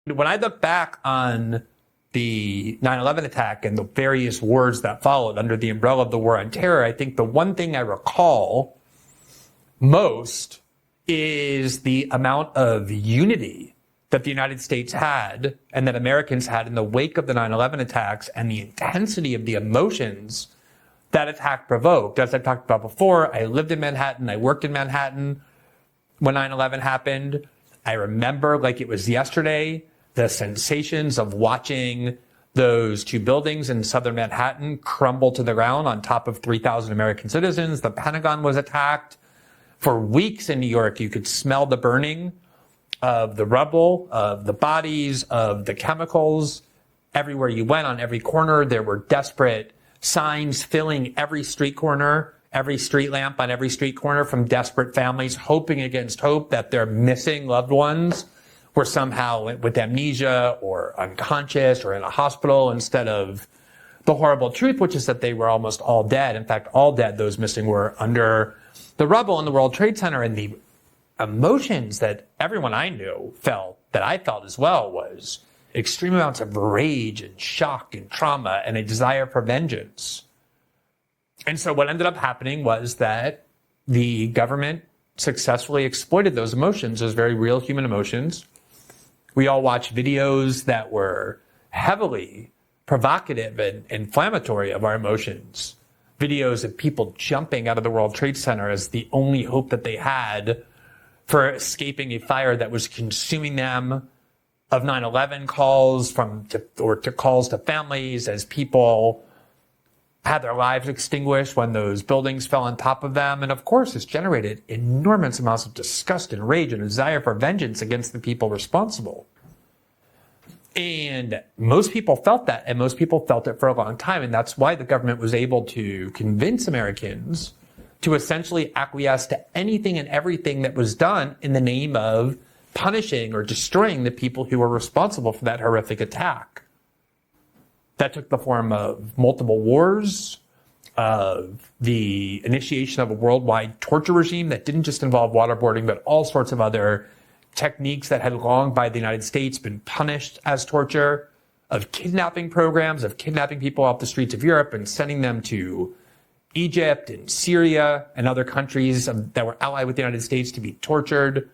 When I look back on the 9/11 attack and the various wars that followed under the umbrella of the war on terror, I think the one thing I recall most is the amount of unity that the United States had and that Americans had in the wake of the 9/11 attacks and the intensity of the emotions that attack provoked. As I talked about before, I lived in Manhattan. I worked in Manhattan when 9/11 happened. I remember like it was yesterday the sensations of watching those two buildings in southern Manhattan crumble to the ground on top of 3,000 American citizens. The Pentagon was attacked. For weeks in New York, you could smell the burning of the rubble, of the bodies, of the chemicals. Everywhere you went, on every corner, there were desperate signs filling every street corner, every street lamp on every street corner from desperate families hoping against hope that their missing loved ones were somehow with amnesia or unconscious or in a hospital, instead of the horrible truth, which is that they were almost all dead. In fact, all dead, those missing, were under the rubble in the World Trade Center. And the emotions that everyone I knew felt, that I felt as well, was extreme amounts of rage and shock and trauma and a desire for vengeance. And so what ended up happening was that the government successfully exploited those emotions, those very real human emotions. We all watched videos that were heavily provocative and inflammatory of our emotions. Videos of people jumping out of the World Trade Center as the only hope that they had for escaping a fire that was consuming them, of 9/11 calls to calls to families as people had their lives extinguished when those buildings fell on top of them. And of course, it's generated enormous amounts of disgust and rage and desire for vengeance against the people responsible. And most people felt that, and most people felt it for a long time. And that's why the government was able to convince Americans to essentially acquiesce to anything and everything that was done in the name of punishing or destroying the people who were responsible for that horrific attack. That took the form of multiple wars, of the initiation of a worldwide torture regime that didn't just involve waterboarding, but all sorts of other techniques that had long by the United States been punished as torture, of kidnapping programs, of kidnapping people off the streets of Europe and sending them to Egypt and Syria and other countries that were allied with the United States to be tortured,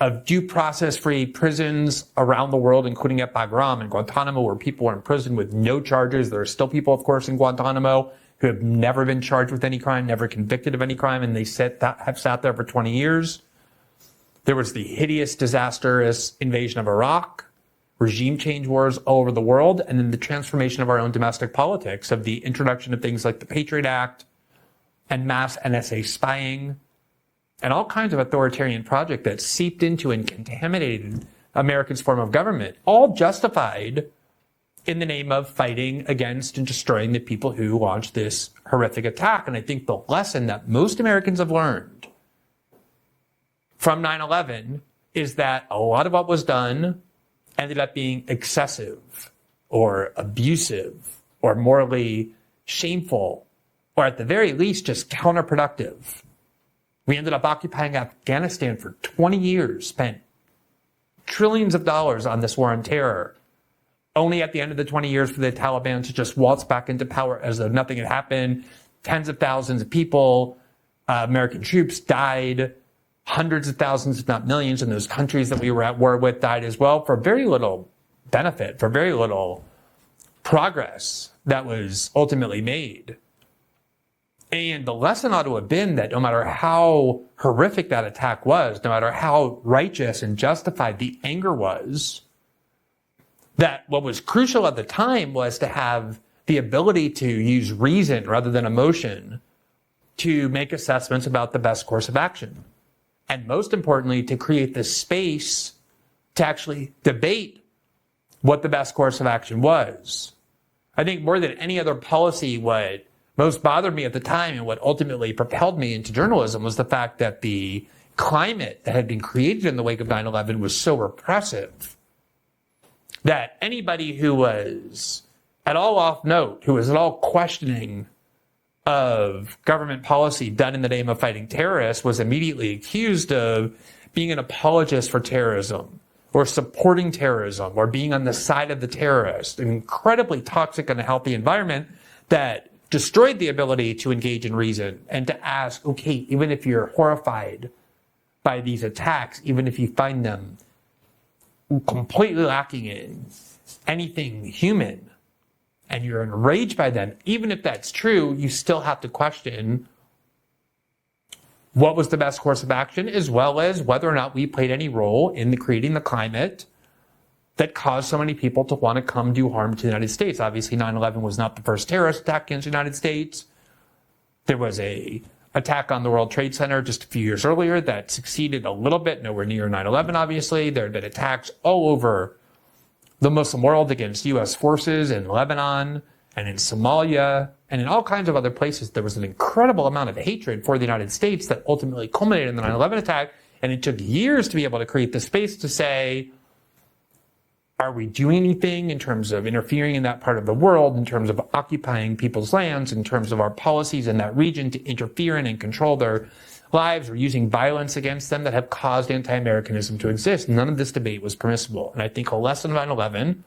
of due process-free prisons around the world, including at Bagram and Guantanamo, where people were in prison with no charges. There are still people, of course, in Guantanamo who have never been charged with any crime, never convicted of any crime, and they have sat there for 20 years. There was the hideous, disastrous invasion of Iraq, regime change wars all over the world, and then the transformation of our own domestic politics, of the introduction of things like the Patriot Act and mass NSA spying, and all kinds of authoritarian projects that seeped into and contaminated America's form of government, all justified in the name of fighting against and destroying the people who launched this horrific attack. And I think the lesson that most Americans have learned from 9/11 is that a lot of what was done ended up being excessive or abusive or morally shameful, or at the very least just counterproductive. We ended up occupying Afghanistan for 20 years, spent trillions of dollars on this war on terror, only at the end of the 20 years for the Taliban to just waltz back into power as though nothing had happened. Tens of thousands of people, American troops died, hundreds of thousands, if not millions, in those countries that we were at war with died as well, for very little benefit, for very little progress that was ultimately made. And the lesson ought to have been that no matter how horrific that attack was, no matter how righteous and justified the anger was, that what was crucial at the time was to have the ability to use reason rather than emotion to make assessments about the best course of action. And most importantly, to create the space to actually debate what the best course of action was. I think more than any other policy, what most bothered me at the time and what ultimately propelled me into journalism was the fact that the climate that had been created in the wake of 9/11 was so repressive that anybody who was at all off note, who was at all questioning of government policy done in the name of fighting terrorists, was immediately accused of being an apologist for terrorism, or supporting terrorism or being on the side of the terrorist, an incredibly toxic and unhealthy environment that destroyed the ability to engage in reason and to ask, okay, even if you're horrified by these attacks, even if you find them completely lacking in anything human and you're enraged by them, even if that's true, you still have to question what was the best course of action, as well as whether or not we played any role in creating the climate that caused so many people to want to come do harm to the United States. Obviously, 9/11 was not the first terrorist attack against the United States. There was a attack on the World Trade Center just a few years earlier that succeeded a little bit, nowhere near 9/11, obviously. There had been attacks all over the Muslim world against U.S. forces in Lebanon and in Somalia and in all kinds of other places. There was an incredible amount of hatred for the United States that ultimately culminated in the 9/11 attack. And it took years to be able to create the space to say, are we doing anything in terms of interfering in that part of the world, in terms of occupying people's lands, in terms of our policies in that region to interfere in and control their lives, or using violence against them that have caused anti-Americanism to exist? None of this debate was permissible. And I think a lesson of 9/11,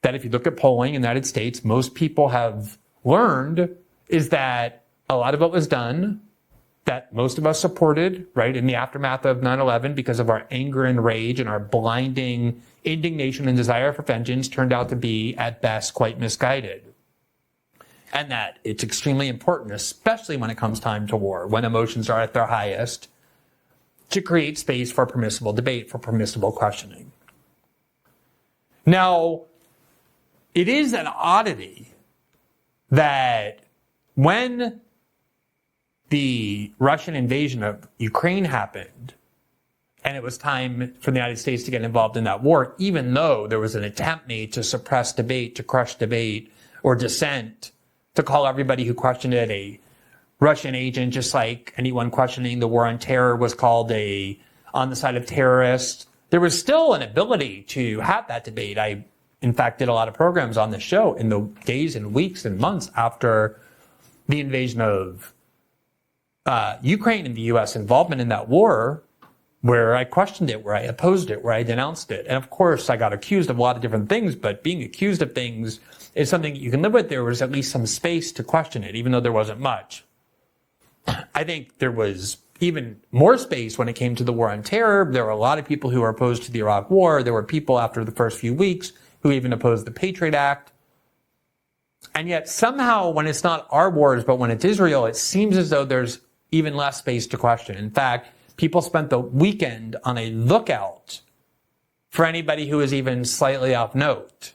that if you look at polling in the United States, most people have learned, is that a lot of what was done that most of us supported, right, in the aftermath of 9/11 because of our anger and rage and our blinding indignation and desire for vengeance, turned out to be, at best, quite misguided. And that it's extremely important, especially when it comes time to war, when emotions are at their highest, to create space for permissible debate, for permissible questioning. Now, it is an oddity that when the Russian invasion of Ukraine happened, and it was time for the United States to get involved in that war, even though there was an attempt made to suppress debate, to crush debate or dissent, to call everybody who questioned it a Russian agent, just like anyone questioning the war on terror was called on the side of terrorists. There was still an ability to have that debate. I, in fact, did a lot of programs on the show in the days and weeks and months after the invasion of Ukraine and the U.S. involvement in that war, where I questioned it, where I opposed it, where I denounced it. And of course, I got accused of a lot of different things, but being accused of things is something you can live with. There was at least some space to question it, even though there wasn't much. I think there was even more space when it came to the war on terror. There were a lot of people who were opposed to the Iraq war. There were people after the first few weeks who even opposed the Patriot Act. And yet somehow, when it's not our wars, but when it's Israel, it seems as though there's even less space to question. In fact, people spent the weekend on a lookout for anybody who was even slightly off note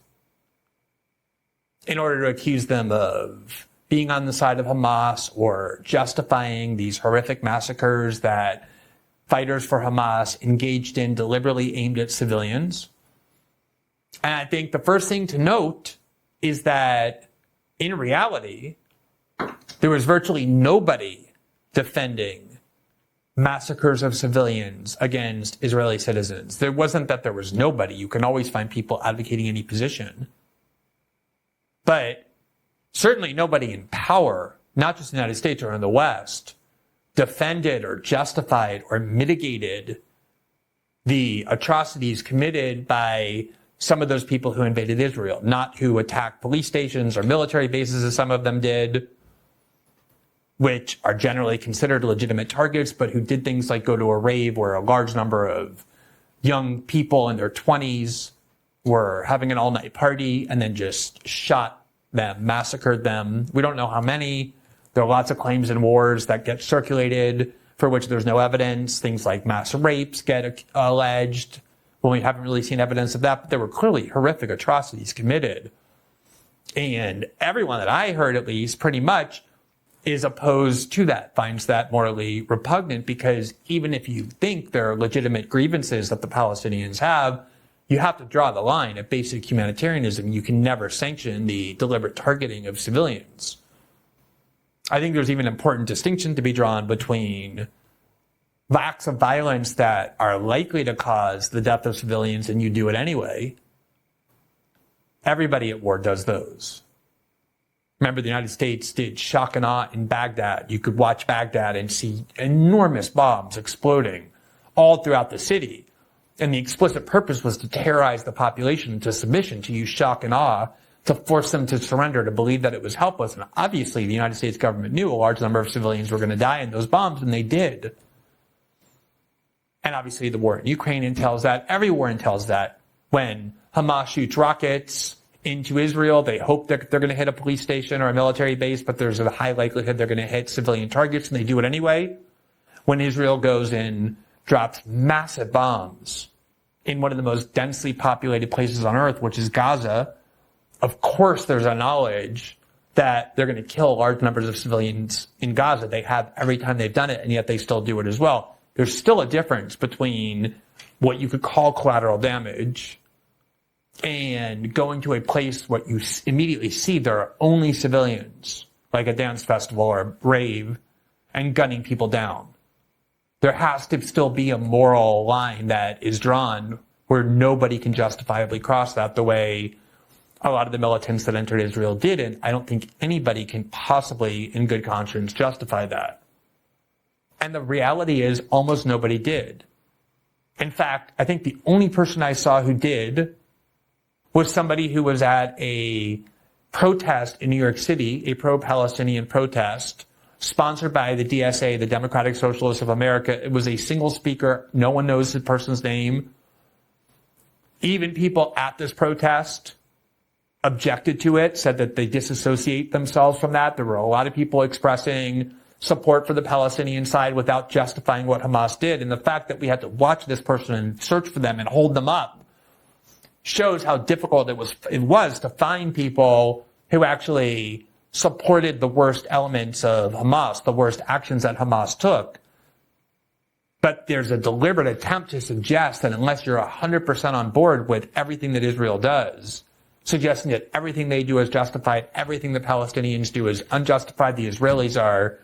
in order to accuse them of being on the side of Hamas or justifying these horrific massacres that fighters for Hamas engaged in, deliberately aimed at civilians. And I think the first thing to note is that in reality, there was virtually nobody defending massacres of civilians against Israeli citizens. There wasn't that there was nobody. You can always find people advocating any position. But certainly nobody in power, not just in the United States or in the West, defended or justified or mitigated the atrocities committed by some of those people who invaded Israel, not who attacked police stations or military bases, as some of them did, which are generally considered legitimate targets, but who did things like go to a rave where a large number of young people in their 20s were having an all-night party and then just shot them, massacred them. We don't know how many. There are lots of claims in wars that get circulated for which there's no evidence. Things like mass rapes get alleged. Well, we haven't really seen evidence of that, but there were clearly horrific atrocities committed. And everyone that I heard, at least, pretty much is opposed to that, finds that morally repugnant, because even if you think there are legitimate grievances that the Palestinians have, you have to draw the line at basic humanitarianism. You can never sanction the deliberate targeting of civilians. I think there's even an important distinction to be drawn between acts of violence that are likely to cause the death of civilians and you do it anyway. Everybody at war does those. Remember, the United States did shock and awe in Baghdad. You could watch Baghdad and see enormous bombs exploding all throughout the city. And the explicit purpose was to terrorize the population into submission, to use shock and awe, to force them to surrender, to believe that it was helpless. And obviously the United States government knew a large number of civilians were going to die in those bombs, and they did. And obviously the war in Ukraine entails that. Every war entails that. When Hamas shoots rockets into Israel, they hope that they're going to hit a police station or a military base, but there's a high likelihood they're going to hit civilian targets, and they do it anyway. When Israel goes in, drops massive bombs in one of the most densely populated places on earth, which is Gaza, of course there's a knowledge that they're going to kill large numbers of civilians in Gaza. They have every time they've done it, and yet they still do it as well. There's still a difference between what you could call collateral damage and going to a place what you immediately see there are only civilians, like a dance festival or a rave, and gunning people down. There has to still be a moral line that is drawn where nobody can justifiably cross that the way a lot of the militants that entered Israel did, and I don't think anybody can possibly, in good conscience, justify that. And the reality is almost nobody did. In fact, I think the only person I saw who did was somebody who was at a protest in New York City, a pro-Palestinian protest, sponsored by the DSA, the Democratic Socialists of America. It was a single speaker. No one knows the person's name. Even people at this protest objected to it, said that they disassociate themselves from that. There were a lot of people expressing support for the Palestinian side without justifying what Hamas did. And the fact that we had to watch this person and search for them and hold them up shows how difficult it was to find people who actually supported the worst elements of Hamas, the worst actions that Hamas took. But there's a deliberate attempt to suggest that unless you're 100% on board with everything that Israel does, suggesting that everything they do is justified, everything the Palestinians do is unjustified, the Israelis are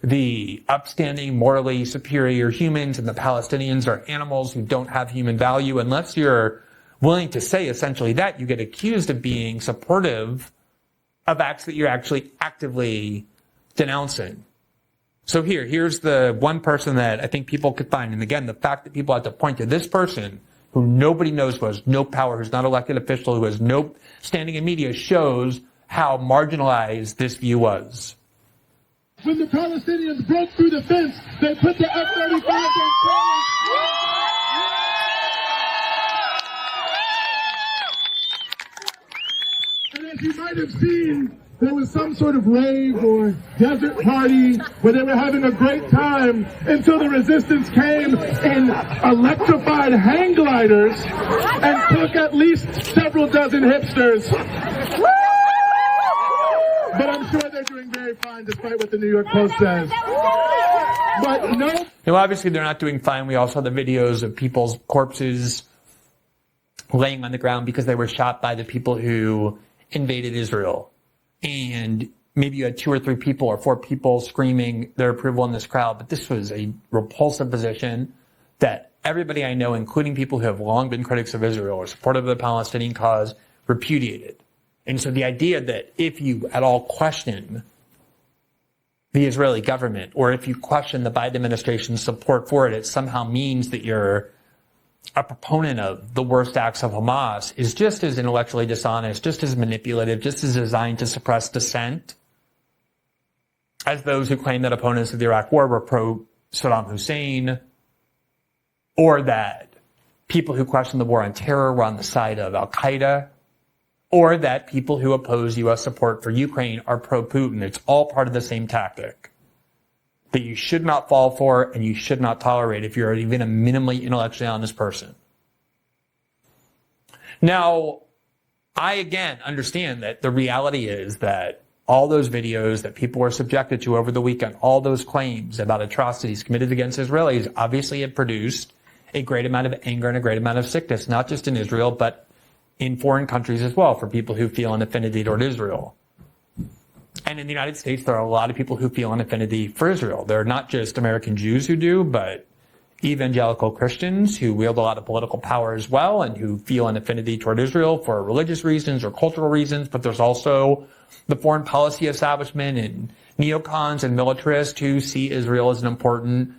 the upstanding, morally superior humans, and the Palestinians are animals who don't have human value. Unless you're willing to say essentially that, you get accused of being supportive of acts that you're actually actively denouncing. So here's the one person that I think people could find. And again, the fact that people had to point to this person who nobody knows, who has no power, who's not an elected official, who has no standing in media, shows how marginalized this view was. When the Palestinians broke through the fence, they put the F-35 on And as you might have seen, there was some sort of rave or desert party where they were having a great time until the resistance came in electrified hang gliders and took at least several dozen hipsters. But I'm sure they're doing very fine despite what the New York Post says. But no. Now, obviously they're not doing fine. We also saw the videos of people's corpses laying on the ground because they were shot by the people who invaded Israel. And maybe you had 2 or 3 people or 4 people screaming their approval in this crowd, but this was a repulsive position that everybody I know, including people who have long been critics of Israel or supportive of the Palestinian cause, repudiated. And so the idea that if you at all question the Israeli government, or if you question the Biden administration's support for it, it somehow means that you're a proponent of the worst acts of Hamas, is just as intellectually dishonest, just as manipulative, just as designed to suppress dissent as those who claim that opponents of the Iraq War were pro-Saddam Hussein, or that people who question the war on terror were on the side of al-Qaeda, or that people who oppose U.S. support for Ukraine are pro-Putin. It's all part of the same tactic that you should not fall for and you should not tolerate if you're even a minimally intellectually honest person. Now, I again understand that the reality is that all those videos that people were subjected to over the weekend, all those claims about atrocities committed against Israelis, obviously have produced a great amount of anger and a great amount of sickness, not just in Israel, but in foreign countries as well, for people who feel an affinity toward Israel. And in the United States, there are a lot of people who feel an affinity for Israel. There are not just American Jews who do, but evangelical Christians who wield a lot of political power as well and who feel an affinity toward Israel for religious reasons or cultural reasons. But there's also the foreign policy establishment and neocons and militarists who see Israel as an important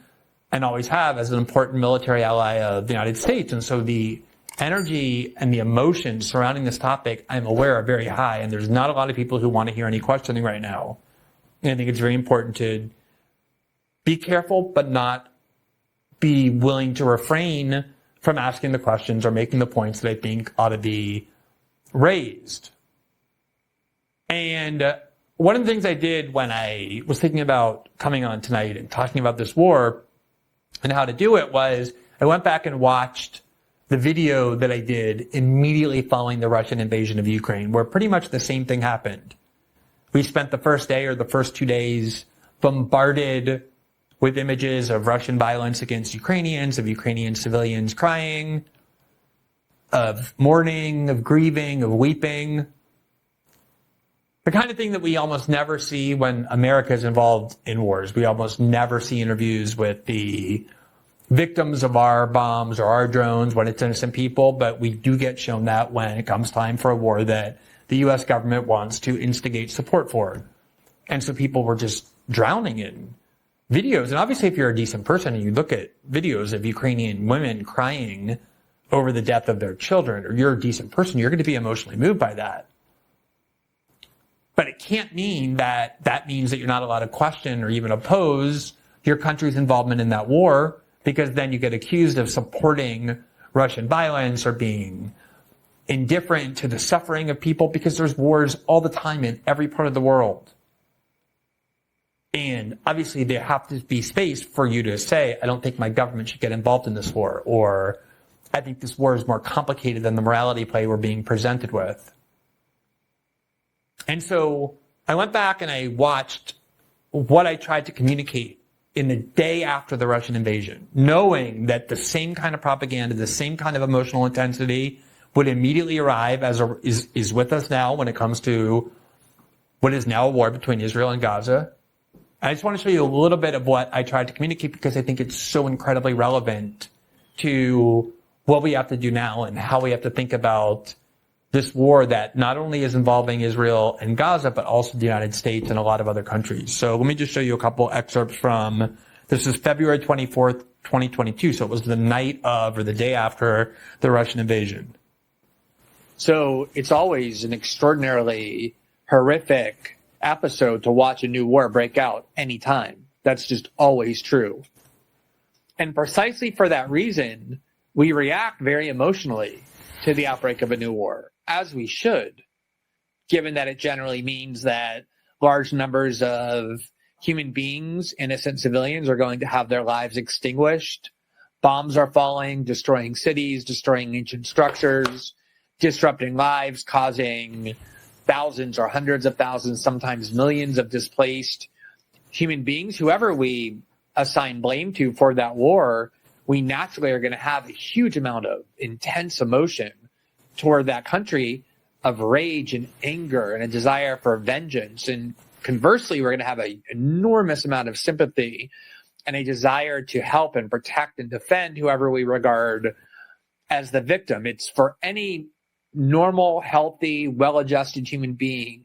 and always have as an important military ally of the United States. And so the energy and the emotion surrounding this topic, I'm aware, are very high, and there's not a lot of people who want to hear any questioning right now. And I think it's very important to be careful, but not be willing to refrain from asking the questions or making the points that I think ought to be raised. And one of the things I did when I was thinking about coming on tonight and talking about this war and how to do it was I went back and watched the video that I did immediately following the Russian invasion of Ukraine, where pretty much the same thing happened. We spent the first day or the first 2 days bombarded with images of Russian violence against Ukrainians, of Ukrainian civilians crying, of mourning, of grieving, of weeping. The kind of thing that we almost never see when America is involved in wars. We almost never see interviews with the victims of our bombs or our drones when it's innocent people, but we do get shown that when it comes time for a war that the U.S. government wants to instigate support for. And so people were just drowning in videos. And obviously, if you're a decent person and you look at videos of Ukrainian women crying over the death of their children, or you're a decent person, you're going to be emotionally moved by that. But it can't mean that that means that you're not allowed to question or even oppose your country's involvement in that war, because then you get accused of supporting Russian violence or being indifferent to the suffering of people, because there's wars all the time in every part of the world. And obviously there have to be space for you to say, I don't think my government should get involved in this war, or I think this war is more complicated than the morality play we're being presented with. And so I went back and I watched what I tried to communicate in the day after the Russian invasion, knowing that the same kind of propaganda, the same kind of emotional intensity would immediately arrive is with us now when it comes to what is now a war between Israel and Gaza. I just want to show you a little bit of what I tried to communicate, because I think it's so incredibly relevant to what we have to do now and how we have to think about this war that not only is involving Israel and Gaza, but also the United States and a lot of other countries. So let me just show you a couple excerpts from, this is February 24th, 2022. So it was the night of, or the day after, the Russian invasion. So it's always an extraordinarily horrific episode to watch a new war break out anytime. That's just always true. And precisely for that reason, we react very emotionally to the outbreak of a new war, as we should, given that it generally means that large numbers of human beings, innocent civilians, are going to have their lives extinguished. Bombs are falling, destroying cities, destroying ancient structures, disrupting lives, causing thousands or hundreds of thousands, sometimes millions of displaced human beings. Whoever we assign blame to for that war, we naturally are going to have a huge amount of intense emotion toward that country, of rage and anger and a desire for vengeance. And conversely, we're going to have an enormous amount of sympathy and a desire to help and protect and defend whoever we regard as the victim. It's for any normal, healthy, well-adjusted human being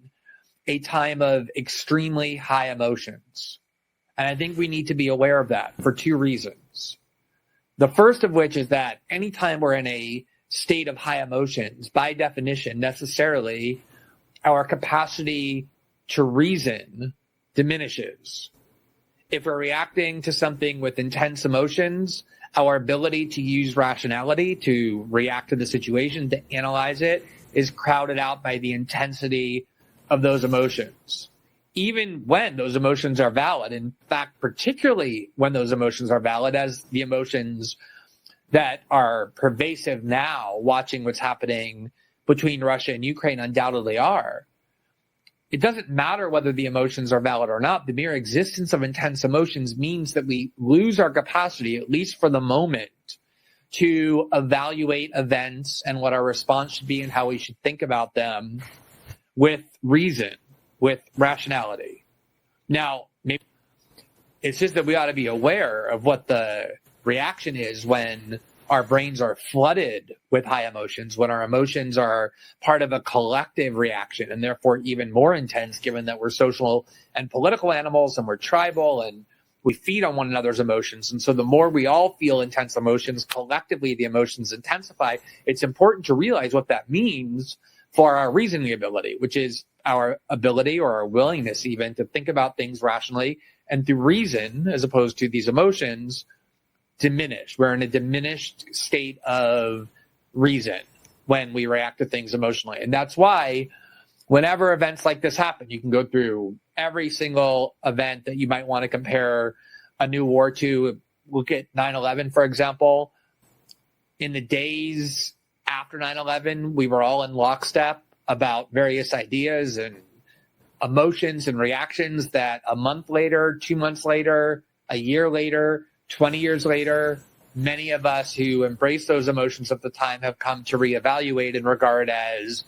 a time of extremely high emotions. And I think we need to be aware of that for two reasons. The first of which is that anytime we're in a state of high emotions, by definition, necessarily, our capacity to reason diminishes. If we're reacting to something with intense emotions, our ability to use rationality to react to the situation, to analyze it, is crowded out by the intensity of those emotions. Even when those emotions are valid, in fact, particularly when those emotions are valid, as the emotions that are pervasive now, watching what's happening between Russia and Ukraine undoubtedly are, it doesn't matter whether the emotions are valid or not. The mere existence of intense emotions means that we lose our capacity, at least for the moment, to evaluate events and what our response should be and how we should think about them with reason, with rationality. Now, maybe it's just that we ought to be aware of what the reaction is when our brains are flooded with high emotions, when our emotions are part of a collective reaction, and therefore even more intense, given that we're social and political animals and we're tribal and We feed on one another's emotions. And so the more we all feel intense emotions, collectively the emotions intensify. It's important to realize what that means for our reasoning ability, which is our ability or our willingness even to think about things rationally and through reason, as opposed to these emotions, diminish. We're in a diminished state of reason when we react to things emotionally. And that's why whenever events like this happen, you can go through every single event that you might want to compare a new war to. Look at 9/11, for example. In the days after 9/11, we were all in lockstep about various ideas and emotions and reactions that a month later, 2 months later, a year later, 20 years later, many of us who embraced those emotions at the time have come to reevaluate and regard as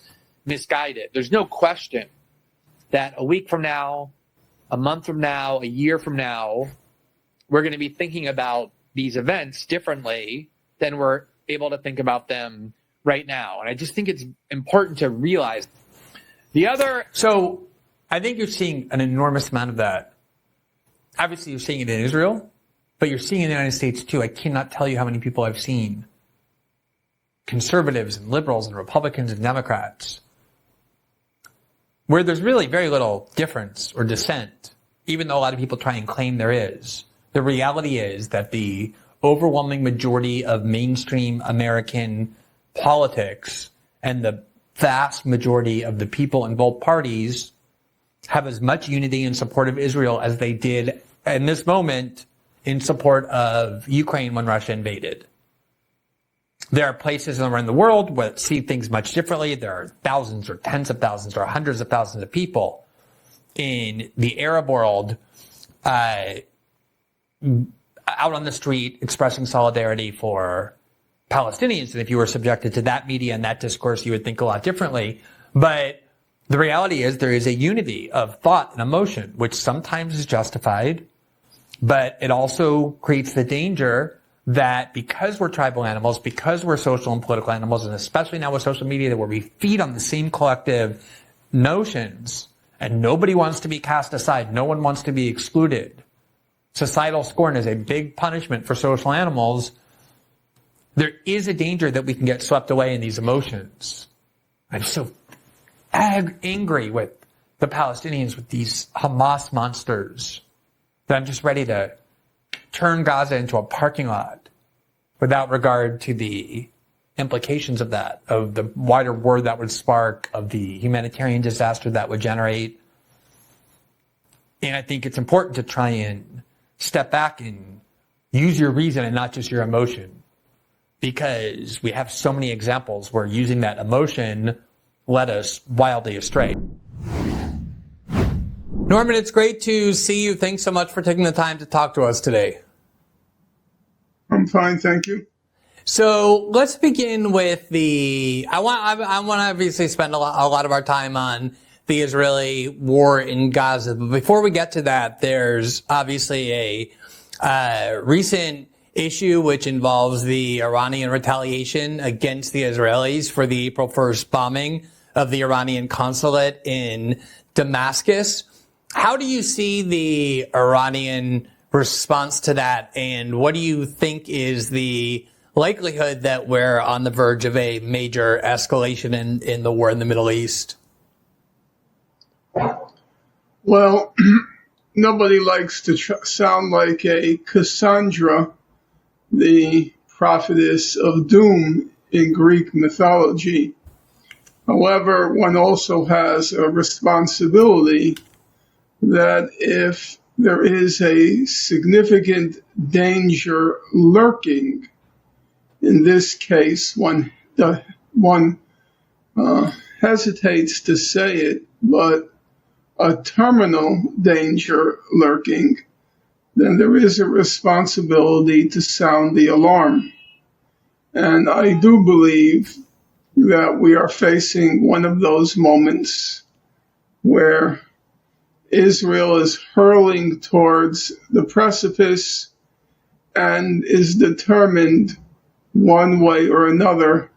misguided. There's no question that a week from now, a month from now, a year from now, we're going to be thinking about these events differently than we're able to think about them right now. And I just think it's important to realize So I think you're seeing an enormous amount of that. Obviously, you're seeing it in Israel, but you're seeing it in the United States too. I cannot tell you how many people I've seen, conservatives and liberals and Republicans and Democrats, where there's really very little difference or dissent, even though a lot of people try and claim there is. The reality is that the overwhelming majority of mainstream American politics and the vast majority of the people in both parties have as much unity in support of Israel as they did in this moment in support of Ukraine when Russia invaded. There are places around the world where see things much differently. There are thousands or tens of thousands or hundreds of thousands of people in the Arab world out on the street expressing solidarity for Palestinians. And if you were subjected to that media and that discourse, you would think a lot differently. But the reality is there is a unity of thought and emotion, which sometimes is justified, but it also creates the danger that because we're tribal animals, because we're social and political animals, and especially now with social media where we feed on the same collective notions and nobody wants to be cast aside, no one wants to be excluded. Societal scorn is a big punishment for social animals. There is a danger that we can get swept away in these emotions. I'm so angry with the Palestinians, with these Hamas monsters, that I'm just ready to turn Gaza into a parking lot without regard to the implications of that, of the wider war that would spark, of the humanitarian disaster that would generate. And I think it's important to try and step back and use your reason and not just your emotion, because we have so many examples where using that emotion led us wildly astray. Norman, it's great to see you. Thanks so much for taking the time to talk to us today. I'm fine, thank you. So let's begin with I want to obviously spend a lot of our time on the Israeli war in Gaza. But before we get to that, there's obviously a recent issue which involves the Iranian retaliation against the Israelis for the April 1st bombing of the Iranian consulate in Damascus. How do you see the Iranian response to that, and what do you think is the likelihood that we're on the verge of a major escalation in the war in the Middle East? Well, nobody likes to sound like a Cassandra, the prophetess of doom in Greek mythology. However, one also has a responsibility that if there is a significant danger lurking, in this case, one hesitates to say it, but a terminal danger lurking, then there is a responsibility to sound the alarm. And I do believe that we are facing one of those moments where Israel is hurling towards the precipice and is determined one way or another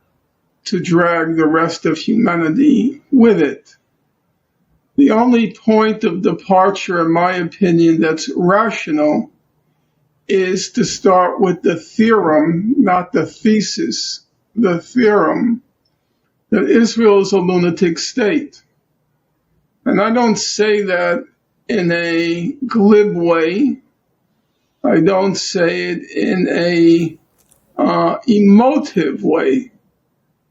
to drag the rest of humanity with it. The only point of departure, in my opinion, that's rational is to start with the theorem, not the thesis, the theorem that Israel is a lunatic state. And I don't say that in a glib way. I don't say it in a emotive way.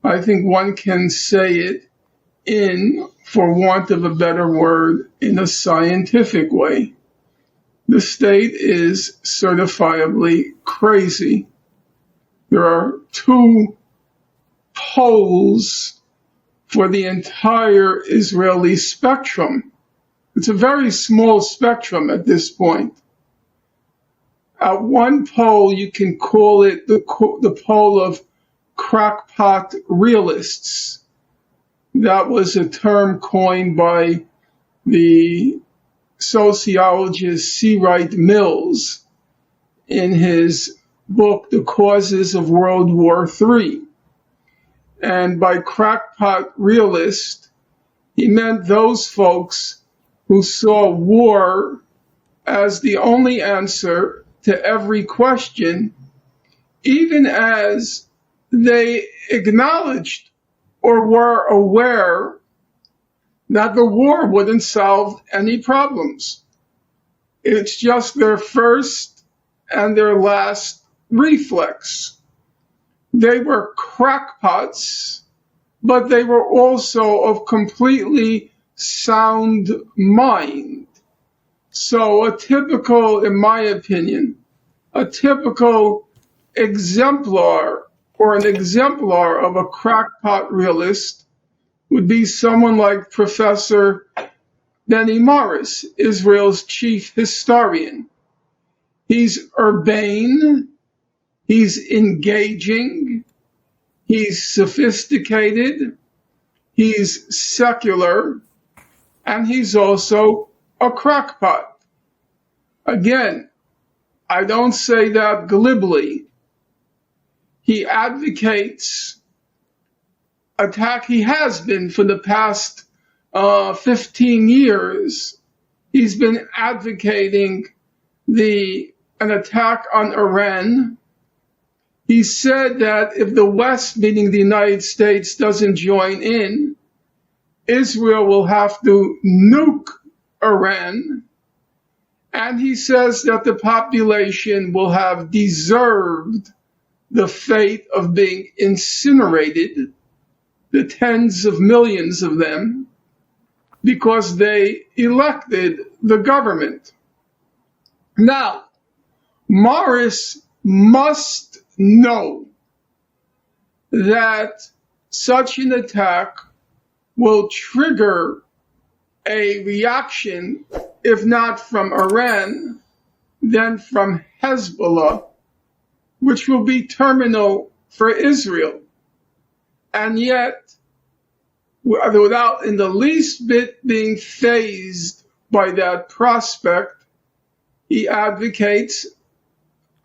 I think one can say it in, for want of a better word, in a scientific way. The state is certifiably crazy. There are two poles for the entire Israeli spectrum. It's a very small spectrum at this point. At one pole, you can call it the pole of crackpot realists. That was a term coined by the sociologist C. Wright Mills in his book, The Causes of World War III. And by crackpot realist, he meant those folks who saw war as the only answer to every question, even as they acknowledged or were aware that the war wouldn't solve any problems. It's just their first and their last reflex. They were crackpots, but they were also of completely sound mind. So a typical, in my opinion, a typical exemplar or an exemplar of a crackpot realist would be someone like Professor Benny Morris, Israel's chief historian. He's urbane, he's engaging, he's sophisticated, he's secular, and he's also a crackpot. Again, I don't say that glibly. He advocates attack. He has been for the past 15 years. He's been advocating an attack on Iran. He said that if the West, meaning the United States, doesn't join in, Israel will have to nuke Iran. And he says that the population will have deserved the fate of being incinerated, the tens of millions of them, because they elected the government. Now, Morris must know that such an attack will trigger a reaction, if not from Iran, then from Hezbollah, which will be terminal for Israel. And yet, without in the least bit being fazed by that prospect, he advocates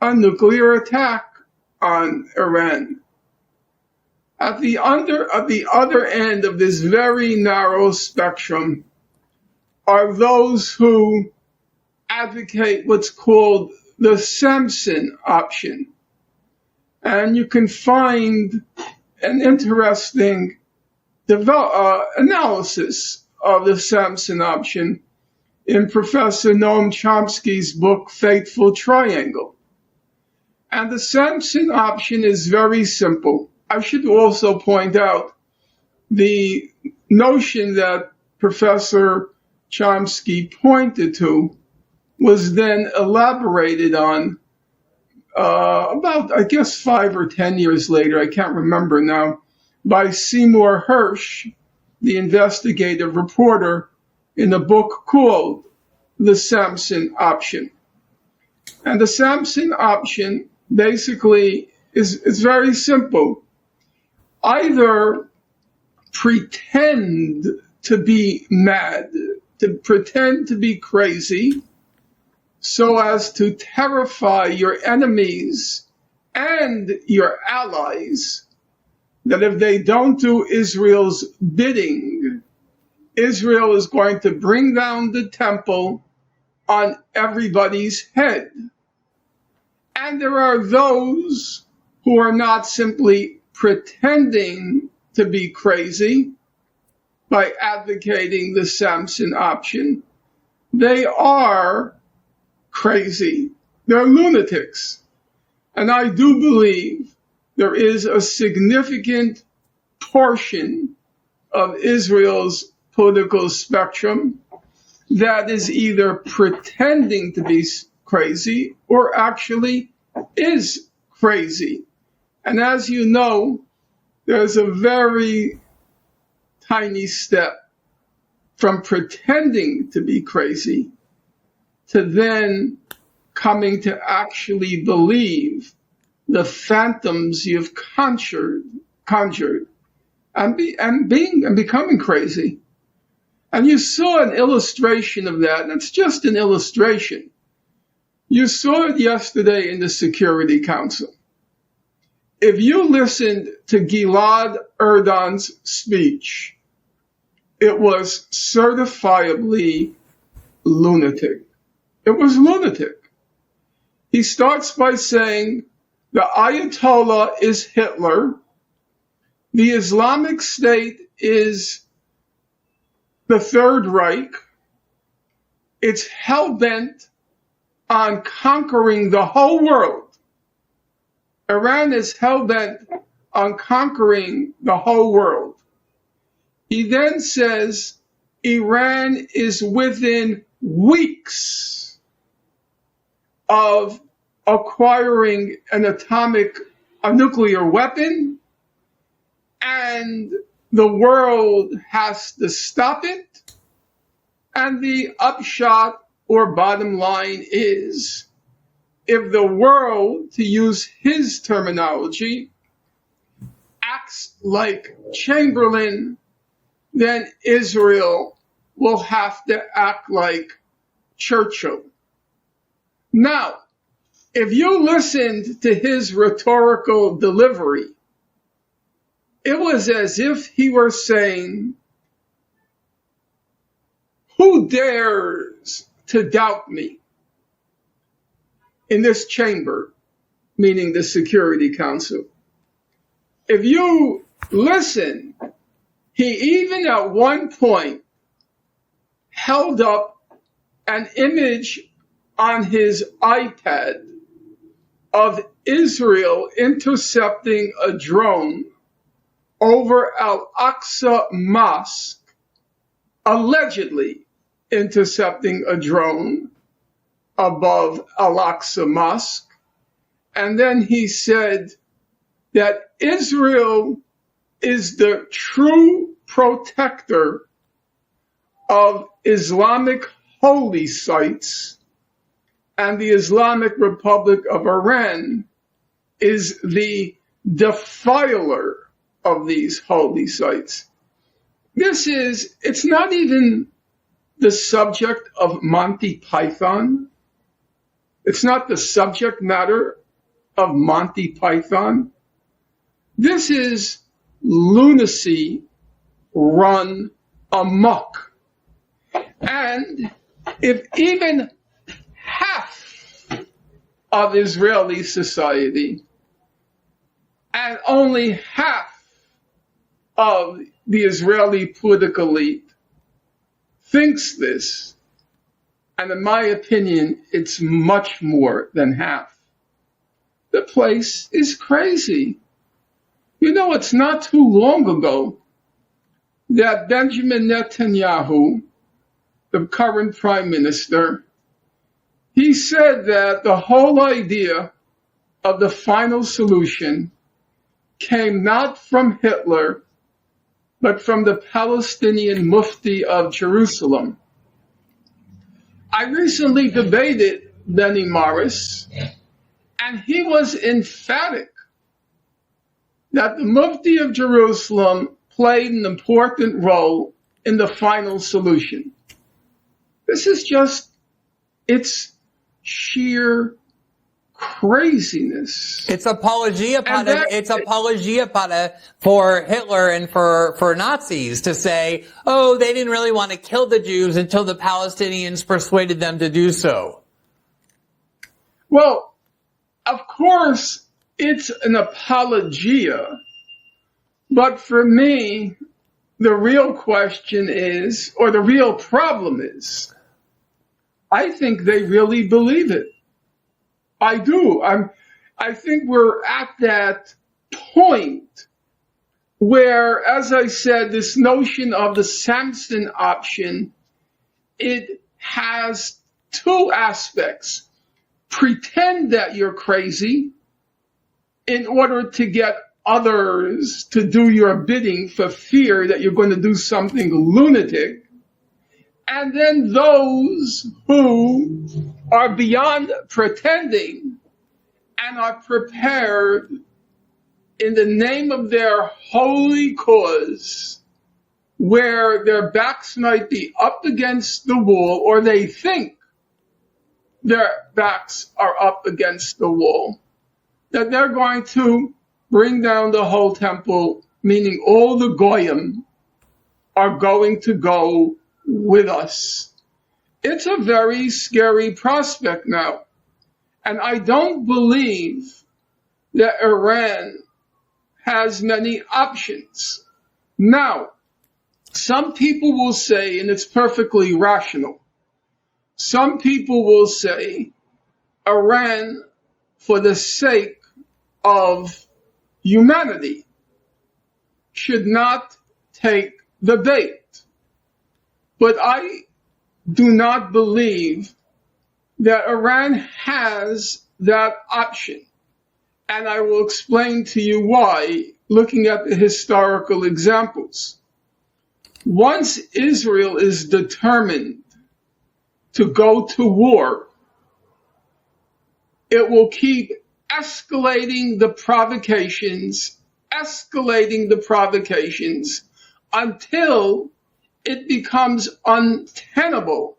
a nuclear attack on Iran. At the other end of this very narrow spectrum are those who advocate what's called the Samson option. And you can find an interesting analysis of the Samson option in Professor Noam Chomsky's book, Fateful Triangle. And the Samson option is very simple. I should also point out the notion that Professor Chomsky pointed to was then elaborated on about, I guess, 5 or 10 years later, I can't remember now, by Seymour Hersh, the investigative reporter, in a book called The Samson Option. And the Samson option basically is very simple. Either pretend to be mad, to pretend to be crazy, so as to terrify your enemies and your allies, that if they don't do Israel's bidding, Israel is going to bring down the temple on everybody's head. And there are those who are not simply pretending to be crazy by advocating the Samson option. They are crazy. They're lunatics. And I do believe there is a significant portion of Israel's political spectrum that is either pretending to be crazy or actually is crazy. And as you know, there's a very tiny step from pretending to be crazy to then coming to actually believe the phantoms you've conjured and becoming crazy. And you saw an illustration of that, and it's just an illustration. You saw it yesterday in the Security Council. If you listened to Gilad Erdan's speech, it was certifiably lunatic. It was lunatic. He starts by saying the Ayatollah is Hitler, the Islamic State is the Third Reich, it's hell-bent on conquering the whole world. Iran is hell-bent on conquering the whole world. He then says Iran is within weeks of acquiring a nuclear weapon, and the world has to stop it. And the upshot or bottom line is, if the world, to use his terminology, acts like Chamberlain, then Israel will have to act like Churchill. Now, if you listened to his rhetorical delivery, it was as if he were saying, who dares to doubt me in this chamber, meaning the Security Council? If you listen, he even at one point held up an image on his iPad of Israel intercepting a drone over Al-Aqsa Mosque, allegedly intercepting a drone above Al-Aqsa Mosque. And then he said that Israel is the true protector of Islamic holy sites, and the Islamic Republic of Iran is the defiler of these holy sites. It's not even the subject of Monty Python. It's not the subject matter of Monty Python. This is lunacy run amok. And if even half of Israeli society and only half of the Israeli political elite thinks this, and in my opinion, it's much more than half, the place is crazy. You know, it's not too long ago that Benjamin Netanyahu, the current prime minister, he said that the whole idea of the final solution came not from Hitler, but from the Palestinian Mufti of Jerusalem. I recently debated Benny Morris, and he was emphatic that the Mufti of Jerusalem played an important role in the final solution. This is it's sheer craziness. It's apologia for Hitler and for Nazis to say, oh, they didn't really want to kill the Jews until the Palestinians persuaded them to do so. Well, Of course, it's an apologia, but for me, the real question is, or the real problem is, I think they really believe it. I do. I think we're at that point where, as I said, this notion of the Samson option, it has two aspects. Pretend that you're crazy in order to get others to do your bidding for fear that you're going to do something lunatic. And then those who are beyond pretending and are prepared in the name of their holy cause, where their backs might be up against the wall, or they think their backs are up against the wall, that they're going to bring down the whole temple, meaning all the goyim are going to go with us. It's a very scary prospect now. And I don't believe that Iran has many options. Now, some people will say, and it's perfectly rational, some people will say Iran, for the sake of humanity, should not take the bait. But I do not believe that Iran has that option. And I will explain to you why, looking at the historical examples. Once Israel is determined to go to war, it will keep escalating the provocations until it becomes untenable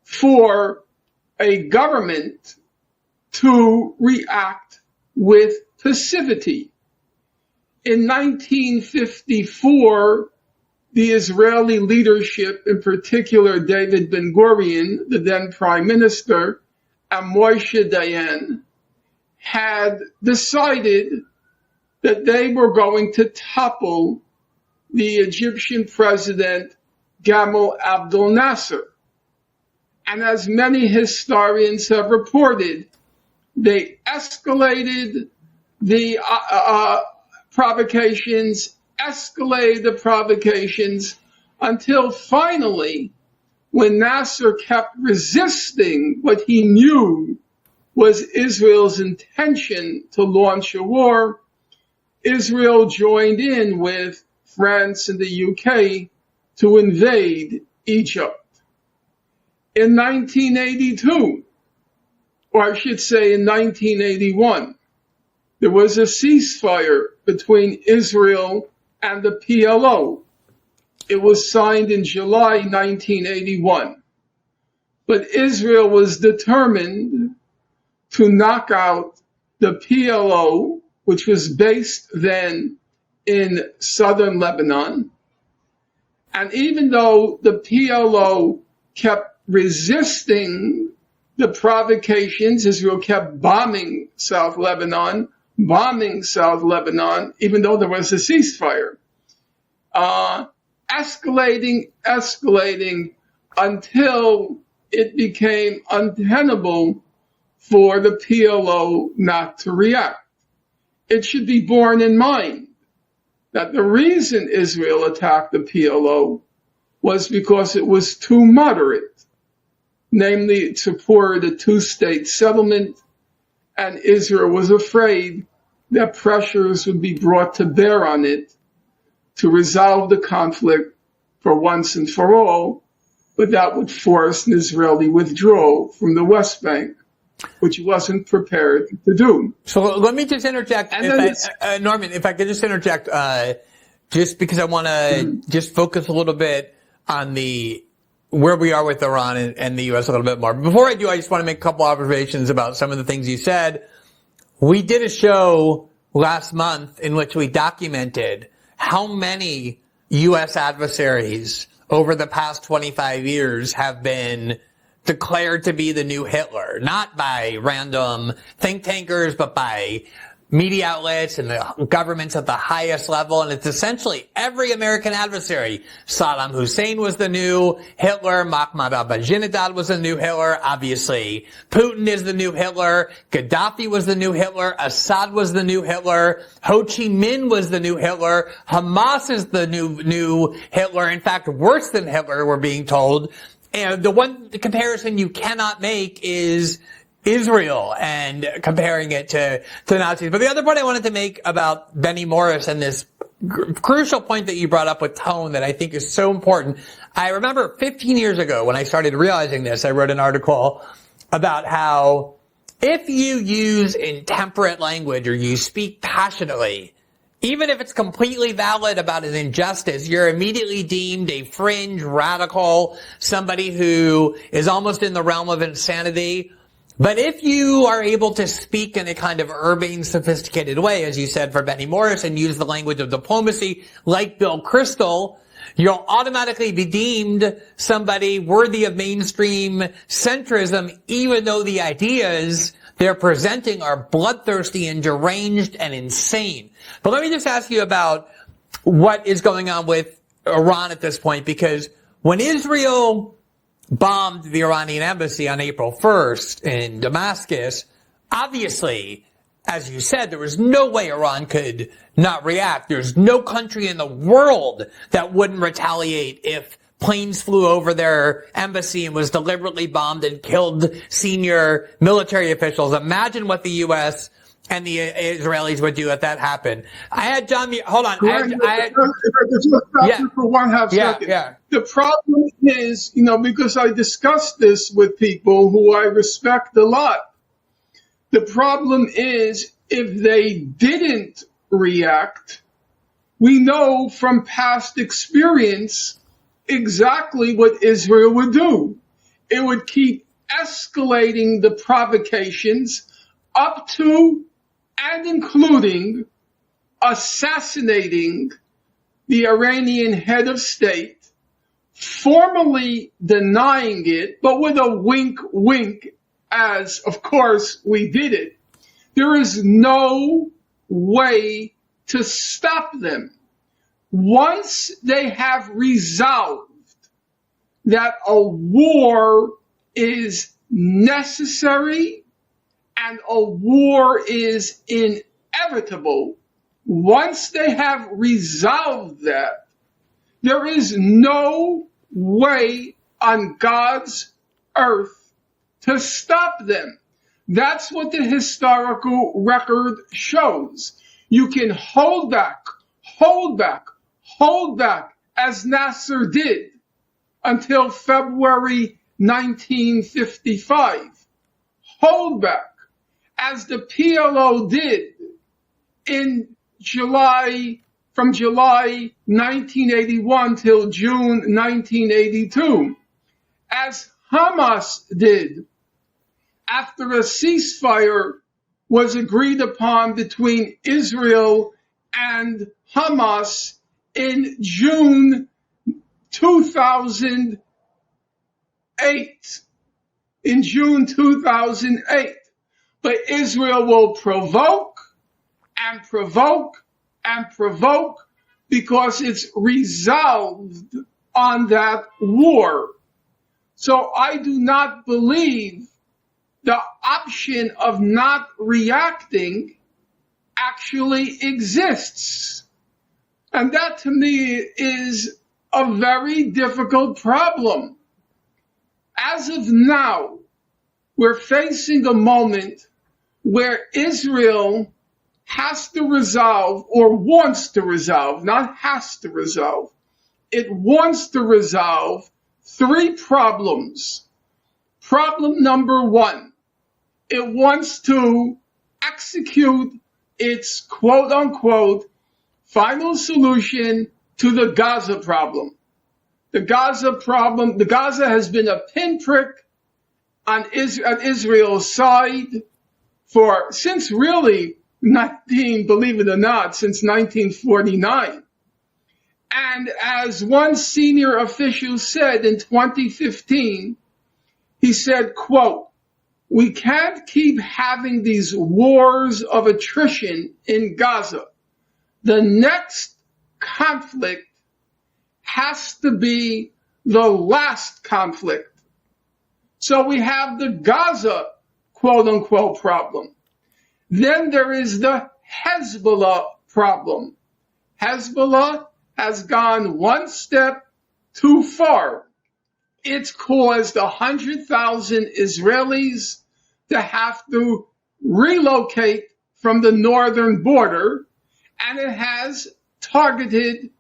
for a government to react with passivity. In 1954, the Israeli leadership, in particular David Ben-Gurion, the then prime minister, and Moshe Dayan, had decided that they were going to topple the Egyptian president Gamal Abdel Nasser. And as many historians have reported, they escalated the provocations, until finally, when Nasser kept resisting what he knew was Israel's intention to launch a war, Israel joined in with France and the UK to invade Egypt. In 1982, or I should say in 1981, there was a ceasefire between Israel and the PLO. It was signed in July 1981. But Israel was determined to knock out the PLO, which was based then in southern Lebanon. And even though the PLO kept resisting the provocations, Israel kept bombing South Lebanon, even though there was a ceasefire. Escalating until it became untenable for the PLO not to react. It should be borne in mind that the reason Israel attacked the PLO was because it was too moderate. Namely, it supported a two-state settlement, and Israel was afraid that pressures would be brought to bear on it to resolve the conflict for once and for all, but that would force an Israeli withdrawal from the West Bank, which it wasn't prepared to do. So let me just interject, Norman, if I could just interject, just because I want to just focus a little bit on where we are with Iran and the U.S. a little bit more. Before I do, I just want to make a couple observations about some of the things you said. We did a show last month in which we documented how many U.S. adversaries over the past 25 years have been declared to be the new Hitler, not by random think tankers, but by media outlets and the governments at the highest level. And it's essentially every American adversary. Saddam Hussein was the new Hitler. Mahmoud Ahmadinejad was the new Hitler. Obviously, Putin is the new Hitler. Gaddafi was the new Hitler. Assad was the new Hitler. Ho Chi Minh was the new Hitler. Hamas is the new Hitler. In fact, worse than Hitler, we're being told. And the one comparison you cannot make is Israel and comparing it to Nazis. But the other point I wanted to make about Benny Morris and this crucial point that you brought up with tone that I think is so important. I remember 15 years ago when I started realizing this, I wrote an article about how if you use intemperate language or you speak passionately, even if it's completely valid about an injustice, you're immediately deemed a fringe radical, somebody who is almost in the realm of insanity. But if you are able to speak in a kind of urbane, sophisticated way, as you said for Benny Morris, and use the language of diplomacy like Bill Kristol, you'll automatically be deemed somebody worthy of mainstream centrism, even though the ideas they're presenting are bloodthirsty and deranged and insane. But let me just ask you about what is going on with Iran at this point, because when Israel bombed the Iranian embassy on April 1st in Damascus, obviously, as you said, there was no way Iran could not react. There's no country in the world that wouldn't retaliate if planes flew over their embassy and was deliberately bombed and killed senior military officials. Imagine what the U.S. and the Israelis would do if that happened. I had John, hold on. For 1/2 second. Yeah. The problem is, because I discussed this with people who I respect a lot. The problem is if they didn't react, we know from past experience exactly what Israel would do. It would keep escalating the provocations up to and including assassinating the Iranian head of state, formally denying it, but with a wink, wink, as, of course, we did it. There is no way to stop them. Once they have resolved that a war is necessary and a war is inevitable, once they have resolved that, there is no way on God's earth to stop them. That's what the historical record shows. You can hold back, as Nasser did until February 1955. Hold back, as the PLO did from July 1981 till June 1982, as Hamas did after a ceasefire was agreed upon between Israel and Hamas in June 2008. In June 2008. But Israel will provoke and provoke and provoke because it's resolved on that war. So I do not believe the option of not reacting actually exists. And that to me is a very difficult problem. As of now, we're facing a moment where Israel has to resolve, or wants to resolve, not has to resolve. It wants to resolve 3 problems. Problem number 1, it wants to execute its quote unquote final solution to the Gaza problem. The Gaza has been a pinprick on Israel's side since really believe it or not, since 1949. And as one senior official said in 2015, He said, quote, "We can't keep having these wars of attrition in Gaza. The next conflict has to be the last conflict." So we have the Gaza, quote unquote, problem. Then there is the Hezbollah problem. Hezbollah has gone one step too far. It's caused 100,000 Israelis to have to relocate from the northern border, and it has targeted,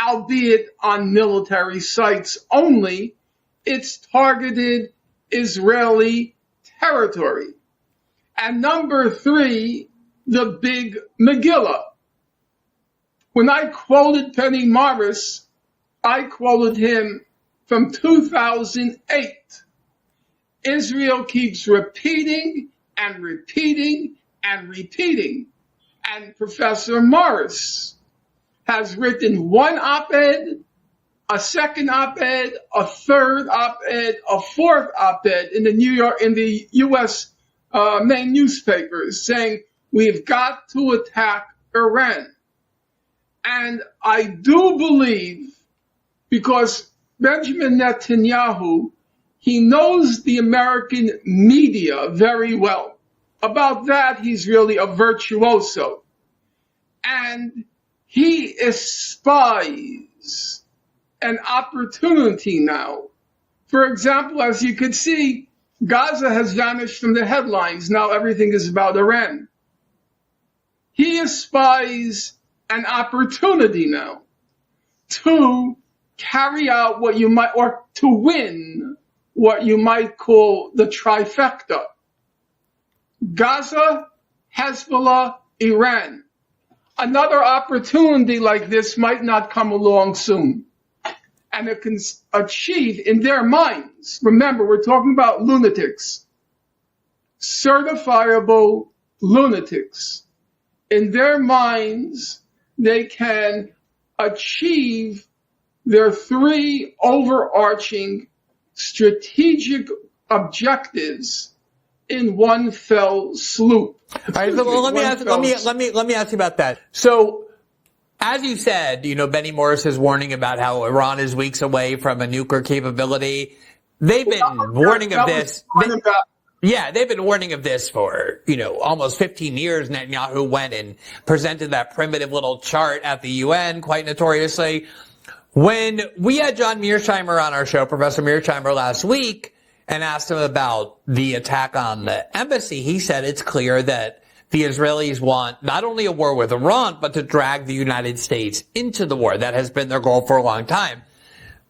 albeit on military sites only, it's targeted Israeli territory. And number three, the big Megillah. When I quoted Penny Morris, I quoted him from 2008. Israel keeps repeating and repeating and repeating. And Professor Morris has written one op-ed, a second op-ed, a third op-ed, a fourth op-ed in the U.S. Main newspapers saying we've got to attack Iran. And I do believe, because Benjamin Netanyahu, he knows the American media very well. About that, he's really a virtuoso. And he espies an opportunity now. For example, as you could see, Gaza has vanished from the headlines. Now everything is about Iran. He espies an opportunity now to carry out what you might, or to win what you might call the trifecta. Gaza, Hezbollah, Iran. Another opportunity like this might not come along soon. And it can achieve in their minds, remember, we're talking about lunatics, certifiable lunatics. In their minds, they can achieve their three overarching strategic objectives in one fell swoop. All right, so let me ask you about that. So, as you said, Benny Morris is warning about how Iran is weeks away from a nuclear capability. They've been warning of this. They've been warning of this for, almost 15 years. Netanyahu went and presented that primitive little chart at the UN, quite notoriously. When we had John Mearsheimer on our show, Professor Mearsheimer, last week, and asked him about the attack on the embassy, he said it's clear that the Israelis want not only a war with Iran, but to drag the United States into the war. That has been their goal for a long time.